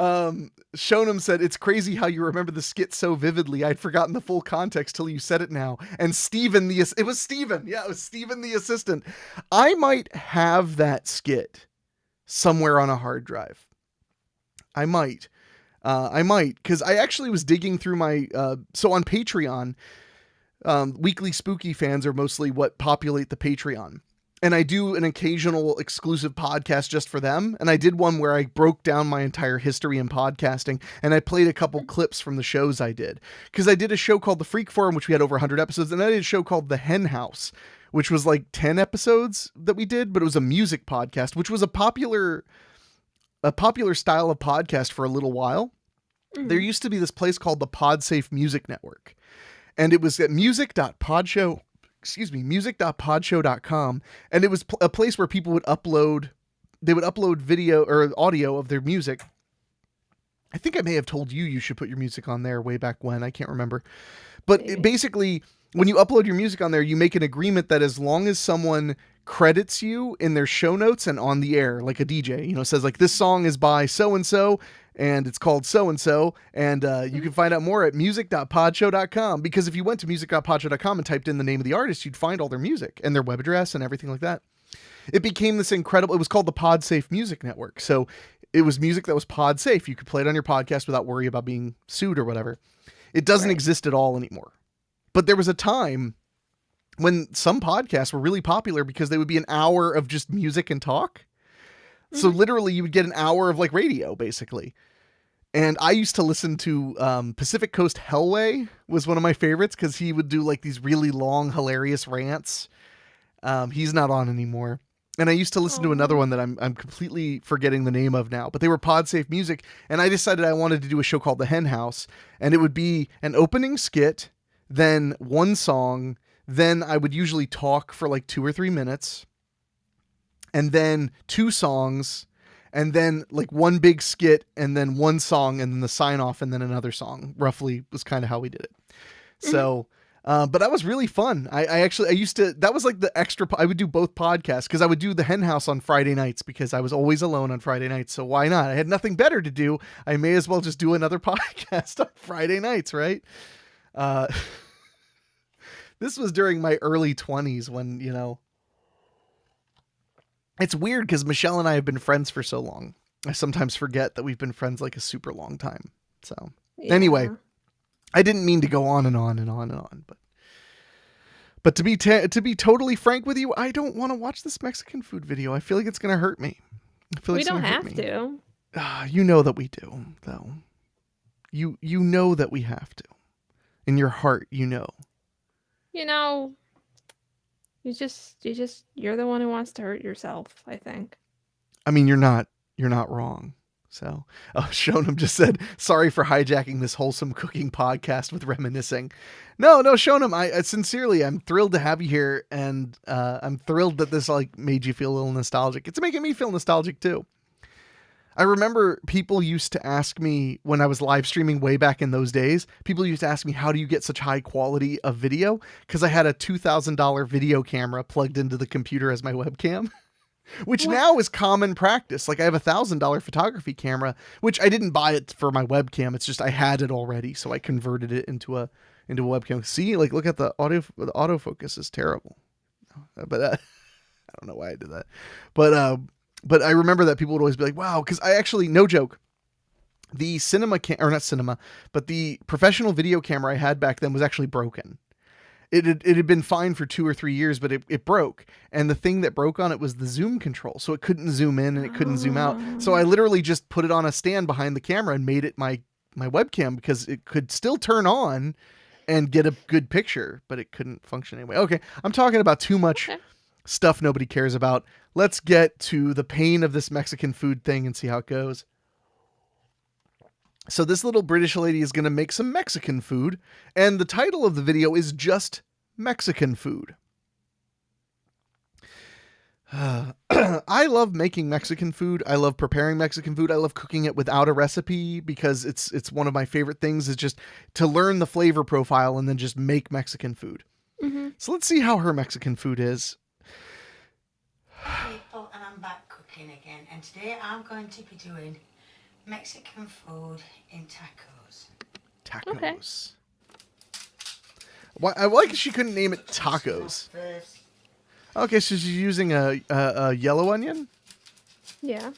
Shonam said, it's crazy how you remember the skit so vividly. I'd forgotten the full context till you said it now. And Steven, it was Steven. Yeah, it was Steven the assistant. I might have that skit somewhere on a hard drive. I might, because I actually was digging through my, so on Patreon, weekly spooky fans are mostly what populate the Patreon. And I do an occasional exclusive podcast just for them. And I did one where I broke down my entire history in podcasting, and I played a couple clips from the shows I did. Because I did a show called The Freak Forum, which we had over 100 episodes, and I did a show called The Hen House, which was like 10 episodes that we did, but it was a music podcast, which was a popular style of podcast for a little while. Mm-hmm. There used to be this place called the PodSafe Music Network, and it was at music.podshow.com, and it was a place where people would upload video or audio of their music. I think I may have told you should put your music on there way back when. I can't remember. But basically, when you upload your music on there, you make an agreement that as long as someone credits you in their show notes and on the air, like a DJ, says like, this song is by so-and-so, and it's called so-and-so, and you can find out more at music.podshow.com, because if you went to music.podshow.com and typed in the name of the artist, you'd find all their music and their web address and everything like that. It became this incredible, it was called the PodSafe Music Network. So it was music that was pod safe. You could play it on your podcast without worry about being sued or whatever. It doesn't exist at all anymore. But there was a time when some podcasts were really popular because they would be an hour of just music and talk. Mm-hmm. So literally you would get an hour of like radio basically. And I used to listen to Pacific Coast Hellway was one of my favorites, because he would do like these really long, hilarious rants. He's not on anymore. And I used to listen to another one that I'm completely forgetting the name of now, but they were PodSafe Music. And I decided I wanted to do a show called The Hen House, and it would be an opening skit, then one song, then I would usually talk for like 2 or 3 minutes, and then 2 songs, and then like one big skit, and then one song, and then the sign off, and then another song. Roughly was kind of how we did it. So, but that was really fun. I used to, that was like the extra, I would do both podcasts, because I would do the Hen House on Friday nights, because I was always alone on Friday nights. So why not? I had nothing better to do. I may as well just do another podcast on Friday nights, right? This was during my early 20s when, it's weird because Michelle and I have been friends for so long. I sometimes forget that we've been friends like a super long time. So anyway, I didn't mean to go on and on and on and on, but to be totally frank with you, I don't want to watch this Mexican food video. I feel like it's going to hurt me. I feel like we don't have to. You know that we do, though. You know that we have to. In your heart, you know. You're the one who wants to hurt yourself, I think. I mean, you're not wrong. So, Shonam just said, sorry for hijacking this wholesome cooking podcast with reminiscing. No, Shonam, I sincerely, I'm thrilled to have you here. And, I'm thrilled that this like made you feel a little nostalgic. It's making me feel nostalgic too. I remember people used to ask me when I was live streaming way back in those days, people used to ask me, how do you get such high quality of video? Because I had a $2,000 video camera plugged into the computer as my webcam, which now is common practice. Like I have $1,000 photography camera, which I didn't buy it for my webcam. It's just, I had it already. So I converted it into a webcam. See, like, look at the autofocus is terrible, but I don't know why I did that, but I remember that people would always be like, wow, because I actually, no joke, the but the professional video camera I had back then was actually broken. It had been fine for 2 or 3 years, but it broke. And the thing that broke on it was the zoom control. So it couldn't zoom in and it couldn't zoom out. So I literally just put it on a stand behind the camera and made it my webcam, because it could still turn on and get a good picture, but it couldn't function anyway. Okay, I'm talking about too much stuff nobody cares about. Let's get to the pain of this Mexican food thing and see how it goes. So this little British lady is going to make some Mexican food, and the title of the video is just Mexican food. I love making Mexican food. I love preparing Mexican food. I love cooking it without a recipe, because it's one of my favorite things, is just to learn the flavor profile and then just make Mexican food. Mm-hmm. So let's see how her Mexican food is. People, and I'm back cooking again, and today I'm going to be doing Mexican food in tacos. Tacos. Okay. Why? I like she couldn't name it tacos. First. Okay, so she's using a yellow onion. Yeah.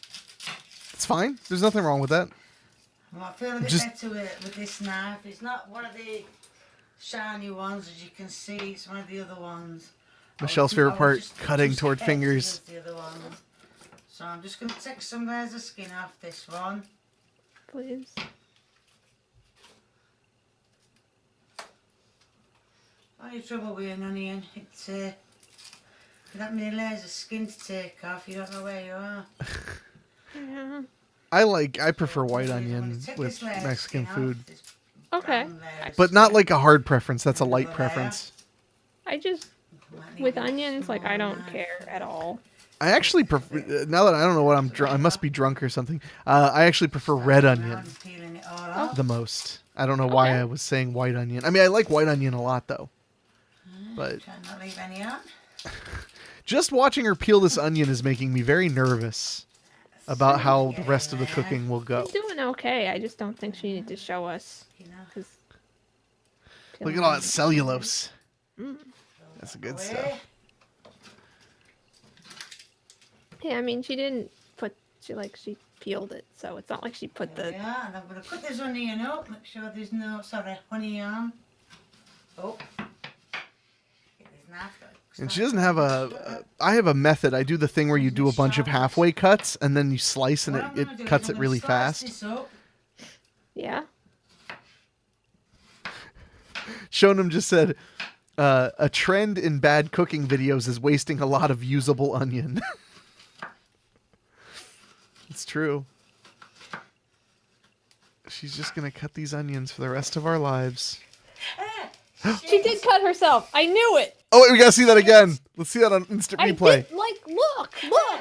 It's fine. There's nothing wrong with that. Well, I feel a bit Just- better with this knife. It's not one of the shiny ones, as you can see. It's one of the other ones. Michelle's I favorite was part, just cutting too toward scared to fingers. use the other ones. So I'm just going to take some layers of skin off this one. Please. Only trouble with an onion, it's that many layers of skin to take off. You don't know where you are. Yeah. I prefer white I'm gonna onion take with this layer of Mexican skin off, food, this Okay. brown layer of but not skin. like a hard preference. That's a light Another layer. preference. I just Might need with a onions, like I smaller don't knife. care at all. I actually prefer. Now that I don't know what I'm drunk, I must be drunk or something. I actually prefer red Now onion I'm peeling it all off. the most. I don't know why Okay. I was saying white onion. I mean, I like white onion a lot though, but Try not to leave any out. just watching her peel this onion is making me very nervous about how the rest of the cooking will go. I'm doing okay. I just don't think she needed to show us You know. because. Look at all that cellulose. Mm. That's the good Away. stuff. Yeah, I mean, she didn't put. She peeled it, so it's not like she put There we the. are, and I'm going to cut this onion up. Make sure there's no, honey on. Oh. Get this knife out. And she doesn't have I have a method. I do the thing where you do a bunch of halfway cuts and then you slice and What I'm gonna it do is cuts I'm it gonna really slice fast. this up. Yeah. Shonen just said, a trend in bad cooking videos is wasting a lot of usable onion. It's true. She's just going to cut these onions for the rest of our lives. She did cut herself. I knew it. Oh, wait, we got to see that again. Let's see that on instant I replay. did, look.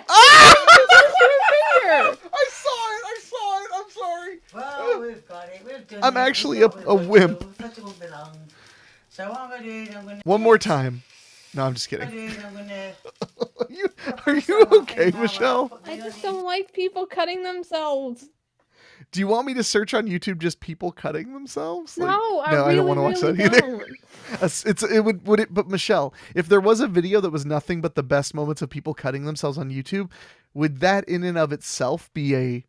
Ah! Her finger. I saw it. I'm sorry. Well, we've got it. We've done I'm it. actually We've got a what we've wimp. got to do. We thought it wouldn't be long. So what I'm going to do is I'm going to... One more time. No, I'm just kidding. I'm going to... Are you okay, Michelle? I just don't like people cutting themselves. Do you want me to search on YouTube just people cutting themselves? Like- No, I don't really, want to watch really that either. don't. But Michelle, if there was a video that was nothing but the best moments of people cutting themselves on YouTube, would that in and of itself be a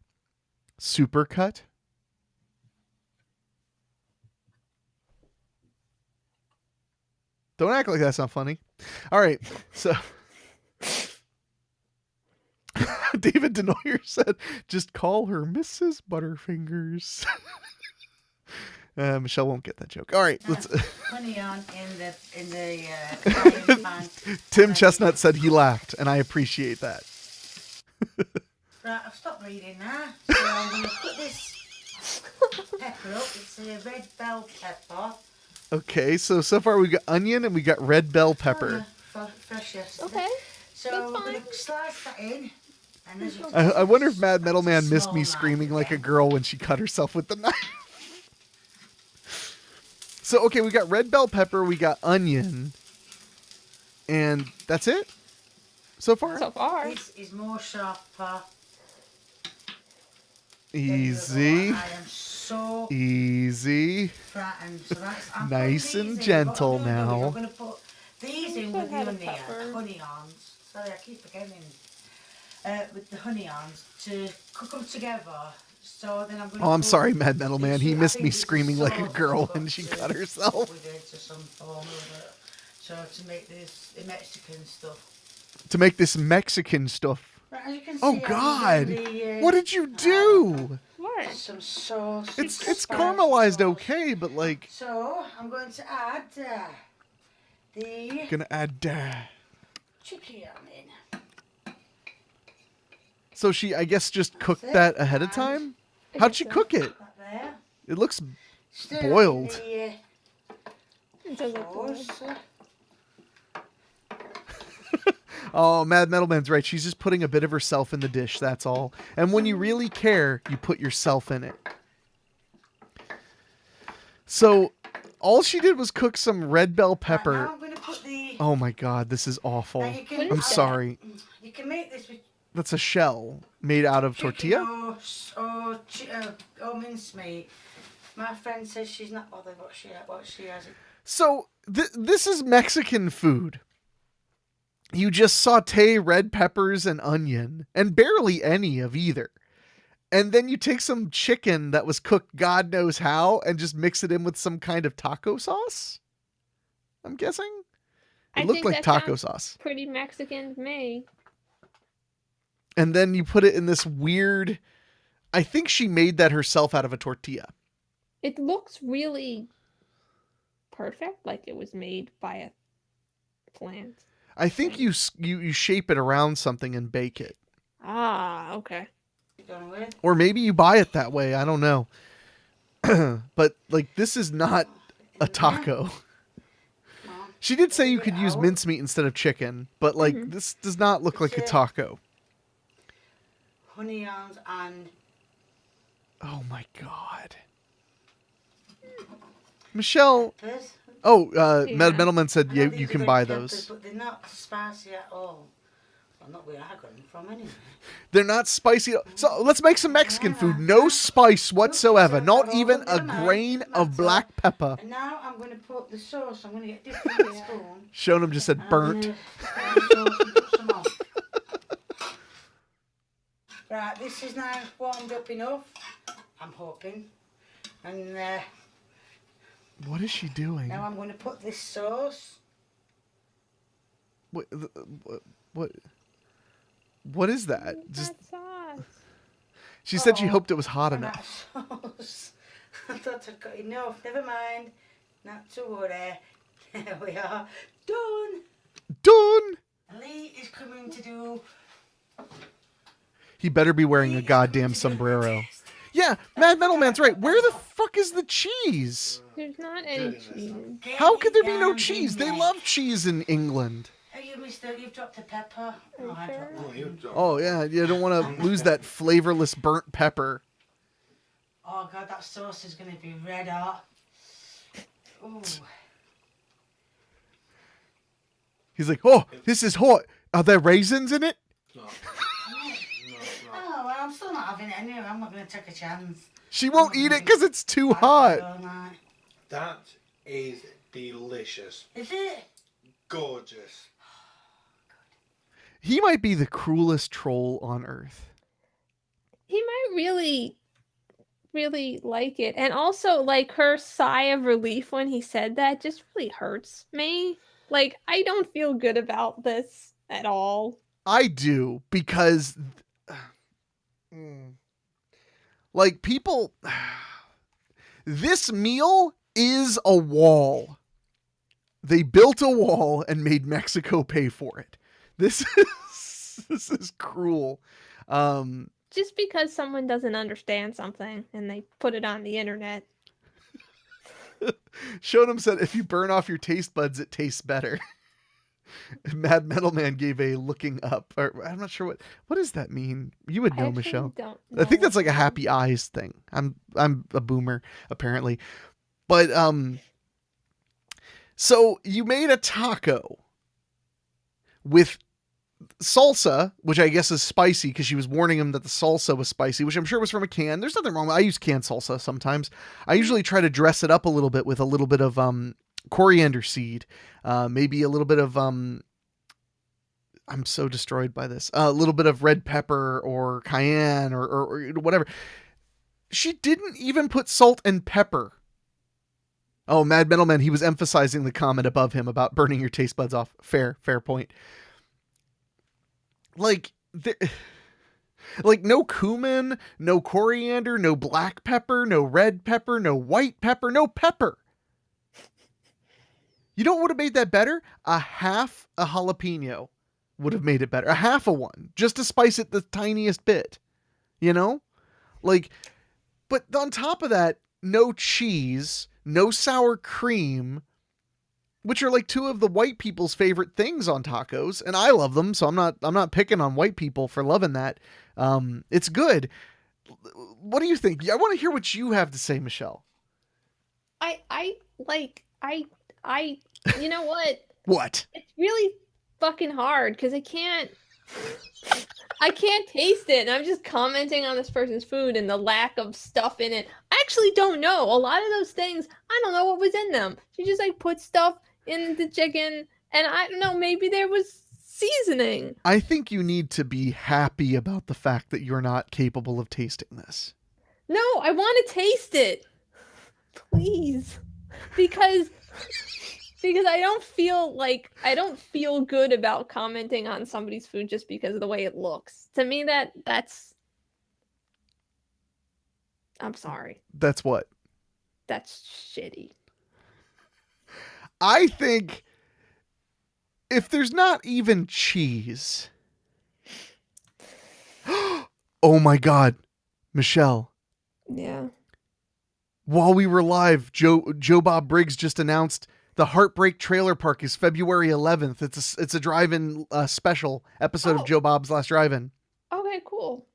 super cut? Don't act like that's not funny. All right, so David Denoyer said, "Just call her Mrs. Butterfingers." Michelle won't get that joke. All right, let's. Honey on in the frying pan. Tim Chestnut said he laughed, and I appreciate that. Right, I've stopped reading now. So I'm going to put this pepper up. It's a red bell pepper. Okay, so far we got onion and we got red bell pepper. Fresh yesterday. Okay. So that's we're going fine. to slice that in. And as you I wonder if Mad Metal Man missed Small me knife screaming like a again. girl when she cut herself with the knife. So, okay, we got red bell pepper, we got onion, and that's it so far? So far. This is more sharper. Easy, I am so easy. frightened. So that's, I'm Nice putting and these in. gentle What I'm gonna do is now. I'm going to put these in should with the have a onion, pepper. honey on. Sorry, I keep forgetting. With the honey on to cook them together. So then I'm going to Oh, I'm sorry, Mad Metal Man. He I missed think me it's screaming like a sauce girl I've when got she to cut herself. With it to some form of it. So to make this the Mexican stuff. To make this Mexican stuff. Right, as you can see, Oh, I'm God. doing the, What did you do? What? some sauce. It's spicy caramelized sauce. okay, but like, So I'm going to add the gonna add chicken in. So she, I guess, just cooked it. that ahead of time? How'd she cook it? That there. It looks Stir boiled. in It doesn't the boil. sauce. Oh, Mad Metal Man's right. She's just putting a bit of herself in the dish, that's all. And when you really care, you put yourself in it. So, all she did was cook some red bell Right, pepper. now I'm going to put the. Oh my god, this is awful. Now you can, I'm sorry. You can make this with That's a shell made out of chicken tortilla? or or mincemeat. My friend says she's not bothered what she has. So this is Mexican food. You just saute red peppers and onion, and barely any of either. And then you take some chicken that was cooked God knows how and just mix it in with some kind of taco sauce? I'm guessing? It looked like taco sauce. Pretty Mexican to me. And then you put it in this weird... I think she made that herself out of a tortilla. It looks really perfect, like it was made by a plant. I think you shape it around something and bake it. Ah, okay. Or maybe you buy it that way. I don't know. But, like, this is not a taco. She did say you could use mincemeat instead of chicken, but, like, this does not look like a taco. Honey yams and... Oh, my God. Michelle... Peppers. Oh, Yeah. Middleman said I know you these can are buy red peppers, those. but they're not spicy at all. Well, not where I got them from anyway. They're not spicy. So let's make some Mexican food. No spice whatsoever. Not even a grain of black pepper. And now I'm going to put the sauce. I'm going to get a different spoon. Shonam just said and I'm burnt. gonna spread the sauce and put some on. Right, this is now warmed up enough. I'm hoping. And What is she doing? now I'm going to put this sauce. What is that? Just That sauce. she said she hoped it was hot And enough. that sauce. I thought I'd got enough. Never mind. Not to worry. There we are. Done. Done. Lee is coming to do. He better be wearing a goddamn sombrero. Yeah, Mad Metal Man's right. Where the fuck is the cheese? There's not any cheese. How could there be no cheese? They love cheese in England. Oh, you've dropped the pepper. Are you I sure? dropped Oh, that. you don't. Oh yeah, you don't want to lose that flavorless burnt pepper. Oh god, that sauce is going to be red hot. Ooh. He's like, oh, this is hot. Are there raisins in it? No. No, Oh, well, I'm still not having it anyway. I'm not going to take a chance. She won't eat it because it's too hot. All night. that is delicious. Is it? Gorgeous. He might be the cruelest troll on earth. He might really, really like it. And also, like, her sigh of relief when he said that just really hurts me. Like, I don't feel good about this at all. I do because, like, people, this meal is a wall. They built a wall and made Mexico pay for it. This is cruel. Just because someone doesn't understand something and they put it on the internet. Shonam said, if you burn off your taste buds, it tastes better. Mad Metal Man gave a looking up. Or, I'm not sure what does that mean. You would I know, actually Michelle. don't I think know. that's like a happy eyes thing. I'm a boomer apparently. But so you made a taco with salsa, which I guess is spicy because she was warning him that the salsa was spicy, which I'm sure was from a can. There's nothing wrong with I use canned salsa sometimes. I usually try to dress it up a little bit with a little bit of coriander seed, maybe a little bit of I'm so destroyed by this. A little bit of red pepper or cayenne or whatever. She didn't even put salt and pepper. Oh, Mad Metal Man, he was emphasizing the comment above him about burning your taste buds off. Fair point. Like no cumin, no coriander, no black pepper, no red pepper, no white pepper, no pepper. You know what would have made that better? A half a jalapeno would have made it better. A half a one, just to spice it the tiniest bit. You know? Like, but on top of that, no cheese, no sour cream, which are like two of the white people's favorite things on tacos, and I love them, so I'm not picking on white people for loving that. It's good. What do you think? I want to hear what you have to say, Michelle. I you know what? What? It's really fucking hard because I can't. I can't taste it, and I'm just commenting on this person's food and the lack of stuff in it. I actually don't know. A lot of those things, I don't know what was in them. She just like put stuff in the chicken, and I don't know, maybe there was seasoning. I think you need to be happy about the fact that you're not capable of tasting this. No, I want to taste it. Please. Because I don't feel good about commenting on somebody's food just because of the way it looks. To me that's I'm sorry. That's what? That's shitty. I think if there's not even cheese. Oh my God. Michelle. Yeah. While we were live, Joe Bob Briggs just announced the Heartbreak Trailer Park is February 11th. It's a drive-in special episode of Joe Bob's Last Drive-In. Okay, cool.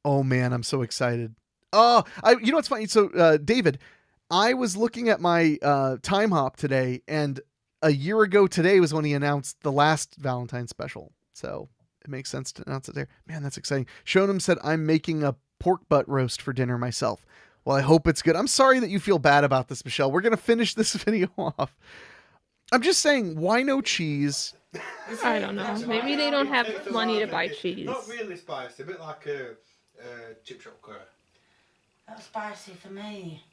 Oh man, I'm so excited. You know what's funny? So David, I was looking at my time hop today, and a year ago today was when he announced the last Valentine's special. So it makes sense to announce it there. Man, that's exciting. Shonem said, I'm making a pork butt roast for dinner myself. Well, I hope it's good. I'm sorry that you feel bad about this, Michelle. We're going to finish this video off. I'm just saying, why no cheese? I don't know. Maybe they don't have money to buy cheese. Not really spicy, a bit like a chip shop curry. That's spicy for me.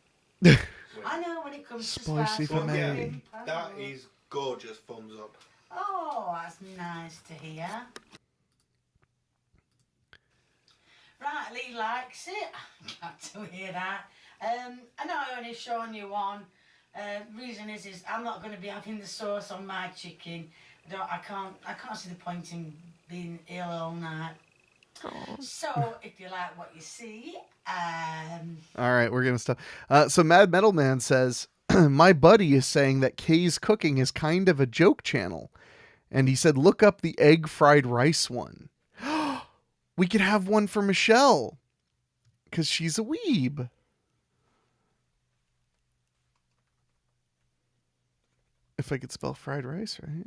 I know when it comes to Spicy spicy for me. Yeah, that is gorgeous. Thumbs up. Oh, that's nice to hear. Right, Lee likes it. Glad to hear that. I know I only shown you one. Reason is I'm not going to be having the sauce on my chicken. I can't see the point in being ill all night. Aww. So if you like what you see, All right, we're going to stop. So Mad Metal Man says, my buddy is saying that Kay's Cooking is kind of a joke channel. And he said, look up the egg fried rice one. We could have one for Michelle because she's a weeb. If I could spell fried rice, right?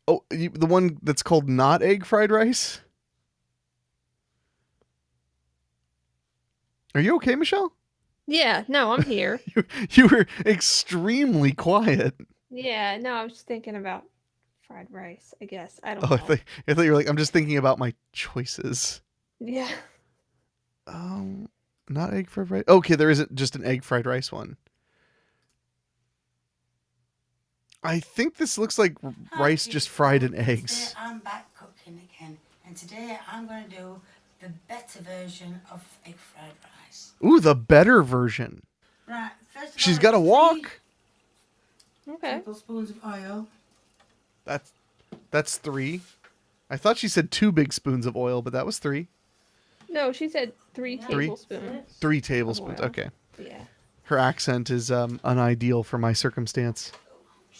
Oh, the one that's called not egg fried rice? Are you okay, Michelle? Yeah, no, I'm here. You were extremely quiet. Yeah, no, I was just thinking about fried rice, I guess. I don't Oh, know. I thought you were like, I'm just thinking about my choices. Yeah. Not egg fried rice. Okay, there isn't just an egg fried rice one. I think this looks like rice just fried in eggs. Today I'm back cooking again, and today I'm going to do the better version of egg fried rice. Ooh, the better version. Right, first of all, She's got to walk. Okay. tablespoons of oil. That's 3. I thought she said 2 big spoons of oil, but that was 3. No, she said 3 Three? tablespoons. 3 tablespoons. oil. Okay. Yeah. Her accent is unideal for my circumstance.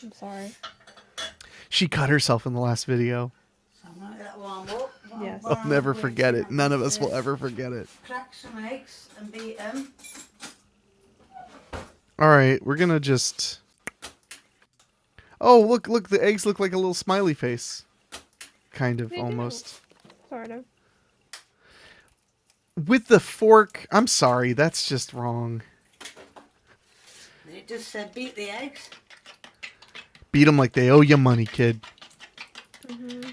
I'm sorry. She cut herself in the last video. So I'm going to let that warm up. Yes. I'll never forget it. None of us will ever forget it. Crack some eggs and beat them. All right, we're gonna just. Oh, look! The eggs look like a little smiley face, kind of They do. almost. Sort of. With the fork, I'm sorry, that's just wrong. They just beat the eggs. Beat them like they owe you money, kid. Mm-hmm.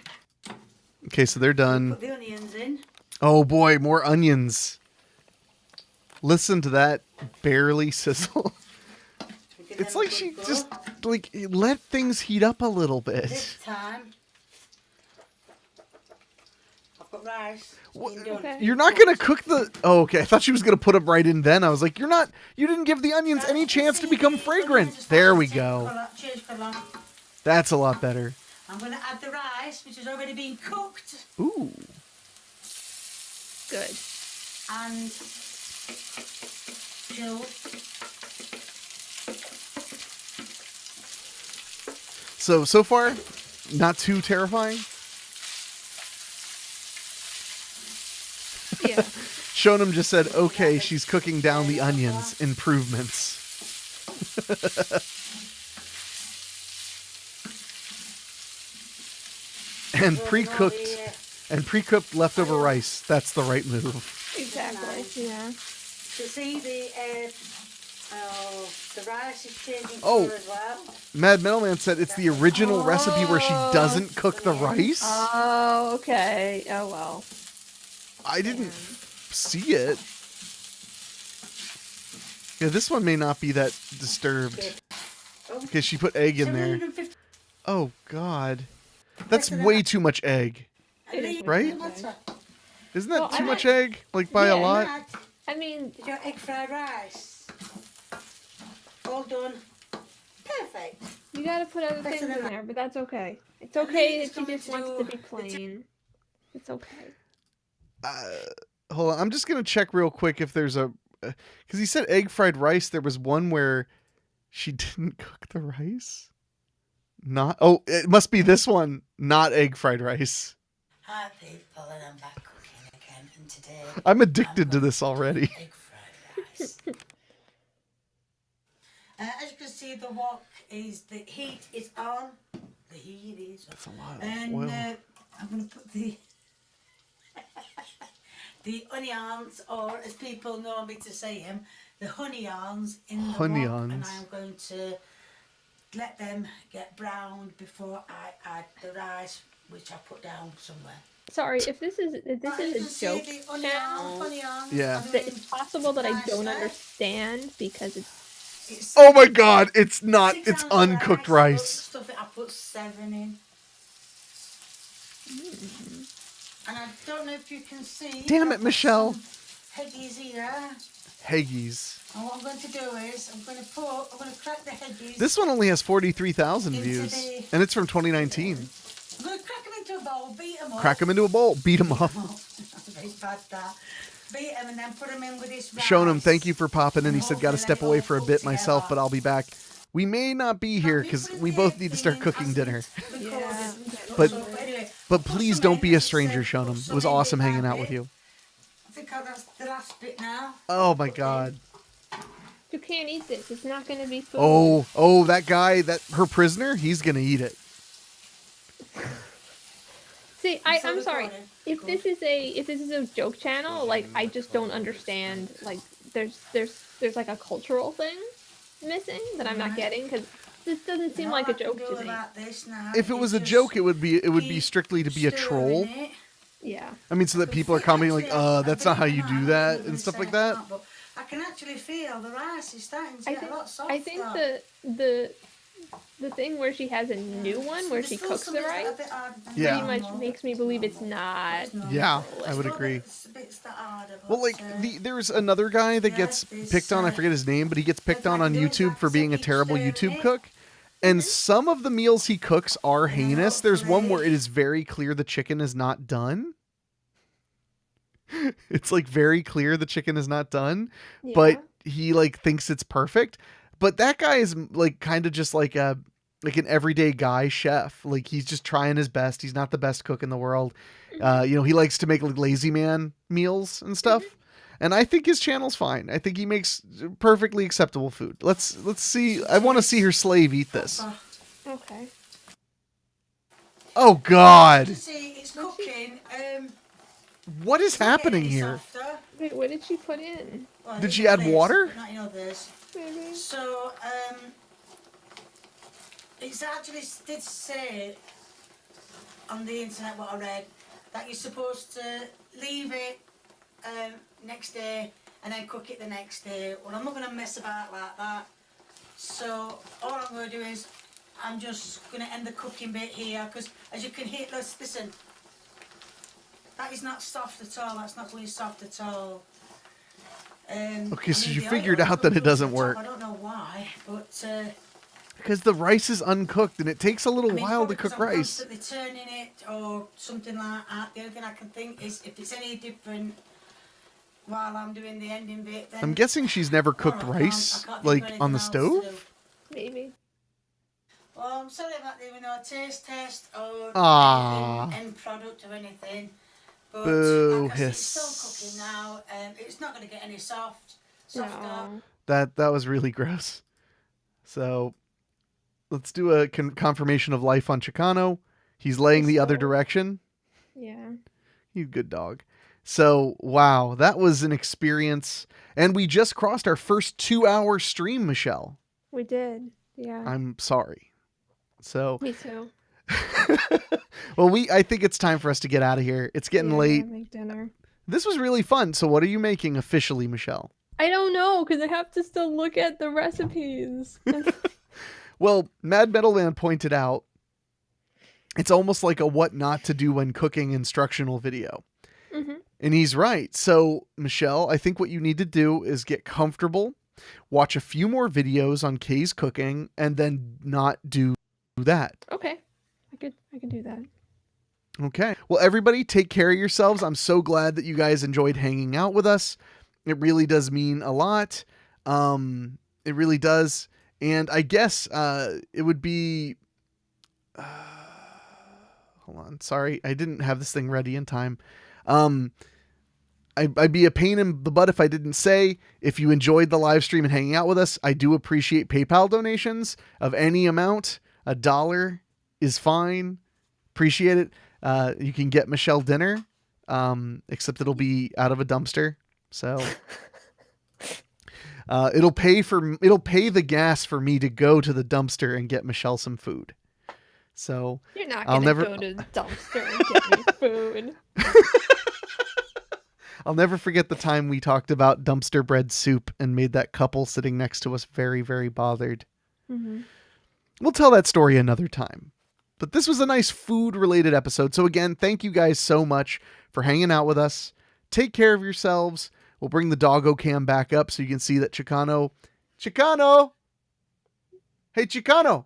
Okay, so they're done. Put the onions in. Oh boy, more onions. Listen to that barely sizzle. We can It's have a like good she go. just let things heat up a little bit. This time, I've got rice. What- Been done. Okay. You're not gonna cook the. Oh, okay. I thought she was gonna put them right in. Then I was like, you're not. You didn't give the onions any chance to become fragrant. There we go. Change colour. That's a lot better. I'm going to add the rice, which has already been cooked, Ooh. Good. and chilled. So far, not too terrifying. Yeah. Shonem just said, okay, she's cooking down the onions. Improvements. And pre-cooked And pre-cooked leftover rice. That's the right move. Exactly. Nice. Yeah. So see the rice is changing Oh. colour as well. Mad Metal Man said it's the original recipe where she doesn't cook the rice. Oh, okay. Oh well. I didn't see it. Yeah, this one may not be that disturbed. Because she put egg in there. 750 Oh, God. That's way too much egg. It is Right? Matter. Isn't that Well, too I much like- egg? Like, by a Yeah, lot? Dad, I mean, did your egg fried rice? All done. Perfect. you gotta put other Better things than in that. there, but that's okay. It's okay it's that she coming just wants to to be plain. It's okay. Hold on. I'm just going to check real quick if there's a... Because he said egg fried rice. There was one where she didn't cook the rice? Not... Oh, it must be this one. Not egg fried rice. Hi people, and I'm back cooking again, and today I'm addicted to this already. egg fried rice. As you can see, the wok is, the heat is on. The heat is on. That's a lot of And oil. I'm going to put the the onions, or as people know me to say them, the onions in the wok, and Onions. I'm going to let them get browned before I add the rice, which I put down somewhere. Sorry, if this is Right, you can a see joke the channel, onions. Yeah. that it's possible that I rice don't there. understand because it's It's Oh my God. It's not. 6 It's ounces of uncooked I rice. Stuff it, I put 7 in. And I don't know if you can see. Damn I've it, got Michelle. some Heggies here. Heggies. And what I'm going to do is I'm going to crack the Heggies. This one only has 43,000 Into views. the- And it's from 2019. I'm going to crack them into a bowl, beat them up. Crack them into a bowl. Beat them up. Very bad that. Beat them and then put them in with this rice. Showing him, thank you for popping in. And He said, got to hopefully step they away all for a cook bit myself, together. but I'll be back. We may not be here because we both need to start cooking dinner. Yeah. But- Anyway, But please don't be a stranger, Shonam. It was awesome hanging out with you. I think that's the last bit now. Oh my God. you can't eat this. It's not gonna be food. Oh, that guy, her prisoner, he's going to eat it. See, So I'm the sorry. corner. If this is a joke channel, like I just don't understand. Like there's like a cultural thing missing that I'm not getting because this doesn't seem Now like I a can joke do to me. about this now If it is was a just joke, it would be keep strictly to be a troll. stirring it. Yeah. I mean, so that people are commenting like, that's not how you do that and stuff like that. But I can actually feel the rice is starting to I get think a lot softer. I think the thing where she has a new one where There's she still cooks some the bits that are a rice bit harder than Yeah. pretty much normal. makes me believe it's not. It's normal. Yeah, It's I would still agree. bits that are harder, Well, but, like there's another guy that gets picked on. I forget his name, but he gets picked on YouTube for being a terrible YouTube cook. And some of the meals he cooks are heinous. There's one where it is very clear the chicken is not done. It's like very clear the chicken is not done, Yeah. but he like thinks it's perfect. But that guy is like kind of just like an everyday guy chef. Like he's just trying his best. He's not the best cook in the world. He likes to make like lazy man meals and stuff. And I think his channel's fine. I think he makes perfectly acceptable food. Let's see. I want to see her slave eat this. Okay. Oh God. You see, it's cooking. What is it's not happening getting here? softer. Wait, what did she put in? Well, Did it's she not add this, water? but not in others. Maybe. So, it's actually did say on the internet what I read that you're supposed to leave it next day and then cook it the next day. Well, I'm not going to mess about like that. So all I'm going to do is I'm just going to end the cooking bit here because as you can hear, listen, that is not soft at all. That's not going soft at all. Okay, so you the figured oil out that it comes doesn't off the work. top. I don't know why, but Because the rice is uncooked and it takes a little I mean, while to probably 'cause cook I'm rice. constantly turning it or something like that. The only thing I can think is if it's any different while I'm doing the ending bit. Then I'm guessing she's never cooked I can't rice think of like anything on the else to stove. do. Maybe. Well, I'm sorry about doing no taste test or Ah. anything, end product or anything. But Boo, like I said, hiss. it's still cooking now. It's not going to get any softer. No. That was really gross. So let's do a confirmation of life on Chicano. He's laying the other So- direction. Yeah. You good dog. So, wow, that was an experience. And we just crossed our first 2-hour stream, Michelle. We did. Yeah. I'm sorry. So, Me too. well, I think it's time for us to get out of here. It's getting late. Make dinner. This was really fun. So, what are you making officially, Michelle? I don't know because I have to still look at the recipes. Well, Mad Metal Man pointed out it's almost like a what not to do when cooking instructional video. Mm-hmm. And he's right. So, Michelle, I think what you need to do is get comfortable, watch a few more videos on Kay's cooking, and then not do that. Okay. I could do that. Okay. Well, everybody, take care of yourselves. I'm so glad that you guys enjoyed hanging out with us. It really does mean a lot. It really does. And I guess it would be... hold on. Sorry. I didn't have this thing ready in time. I'd be a pain in the butt if I didn't say, if you enjoyed the live stream and hanging out with us, I do appreciate PayPal donations of any amount. $1 is fine. Appreciate it. You can get Michelle dinner, except it'll be out of a dumpster. So it'll pay the gas for me to go to the dumpster and get Michelle some food. So You're not I'll gonna never go to the dumpster and get me food. I'll never forget the time we talked about dumpster bread soup and made that couple sitting next to us very, very bothered. Mm-hmm. We'll tell that story another time. But this was a nice food-related episode. So again, thank you guys so much for hanging out with us. Take care of yourselves. We'll bring the doggo cam back up so you can see that Chicano... Hey, Chicano!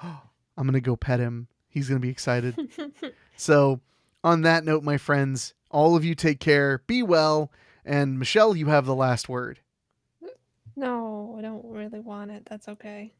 I'm going to go pet him. He's going to be excited. So, on that note, my friends, all of you take care, be well, and Michelle, you have the last word. No, I don't really want it. That's okay.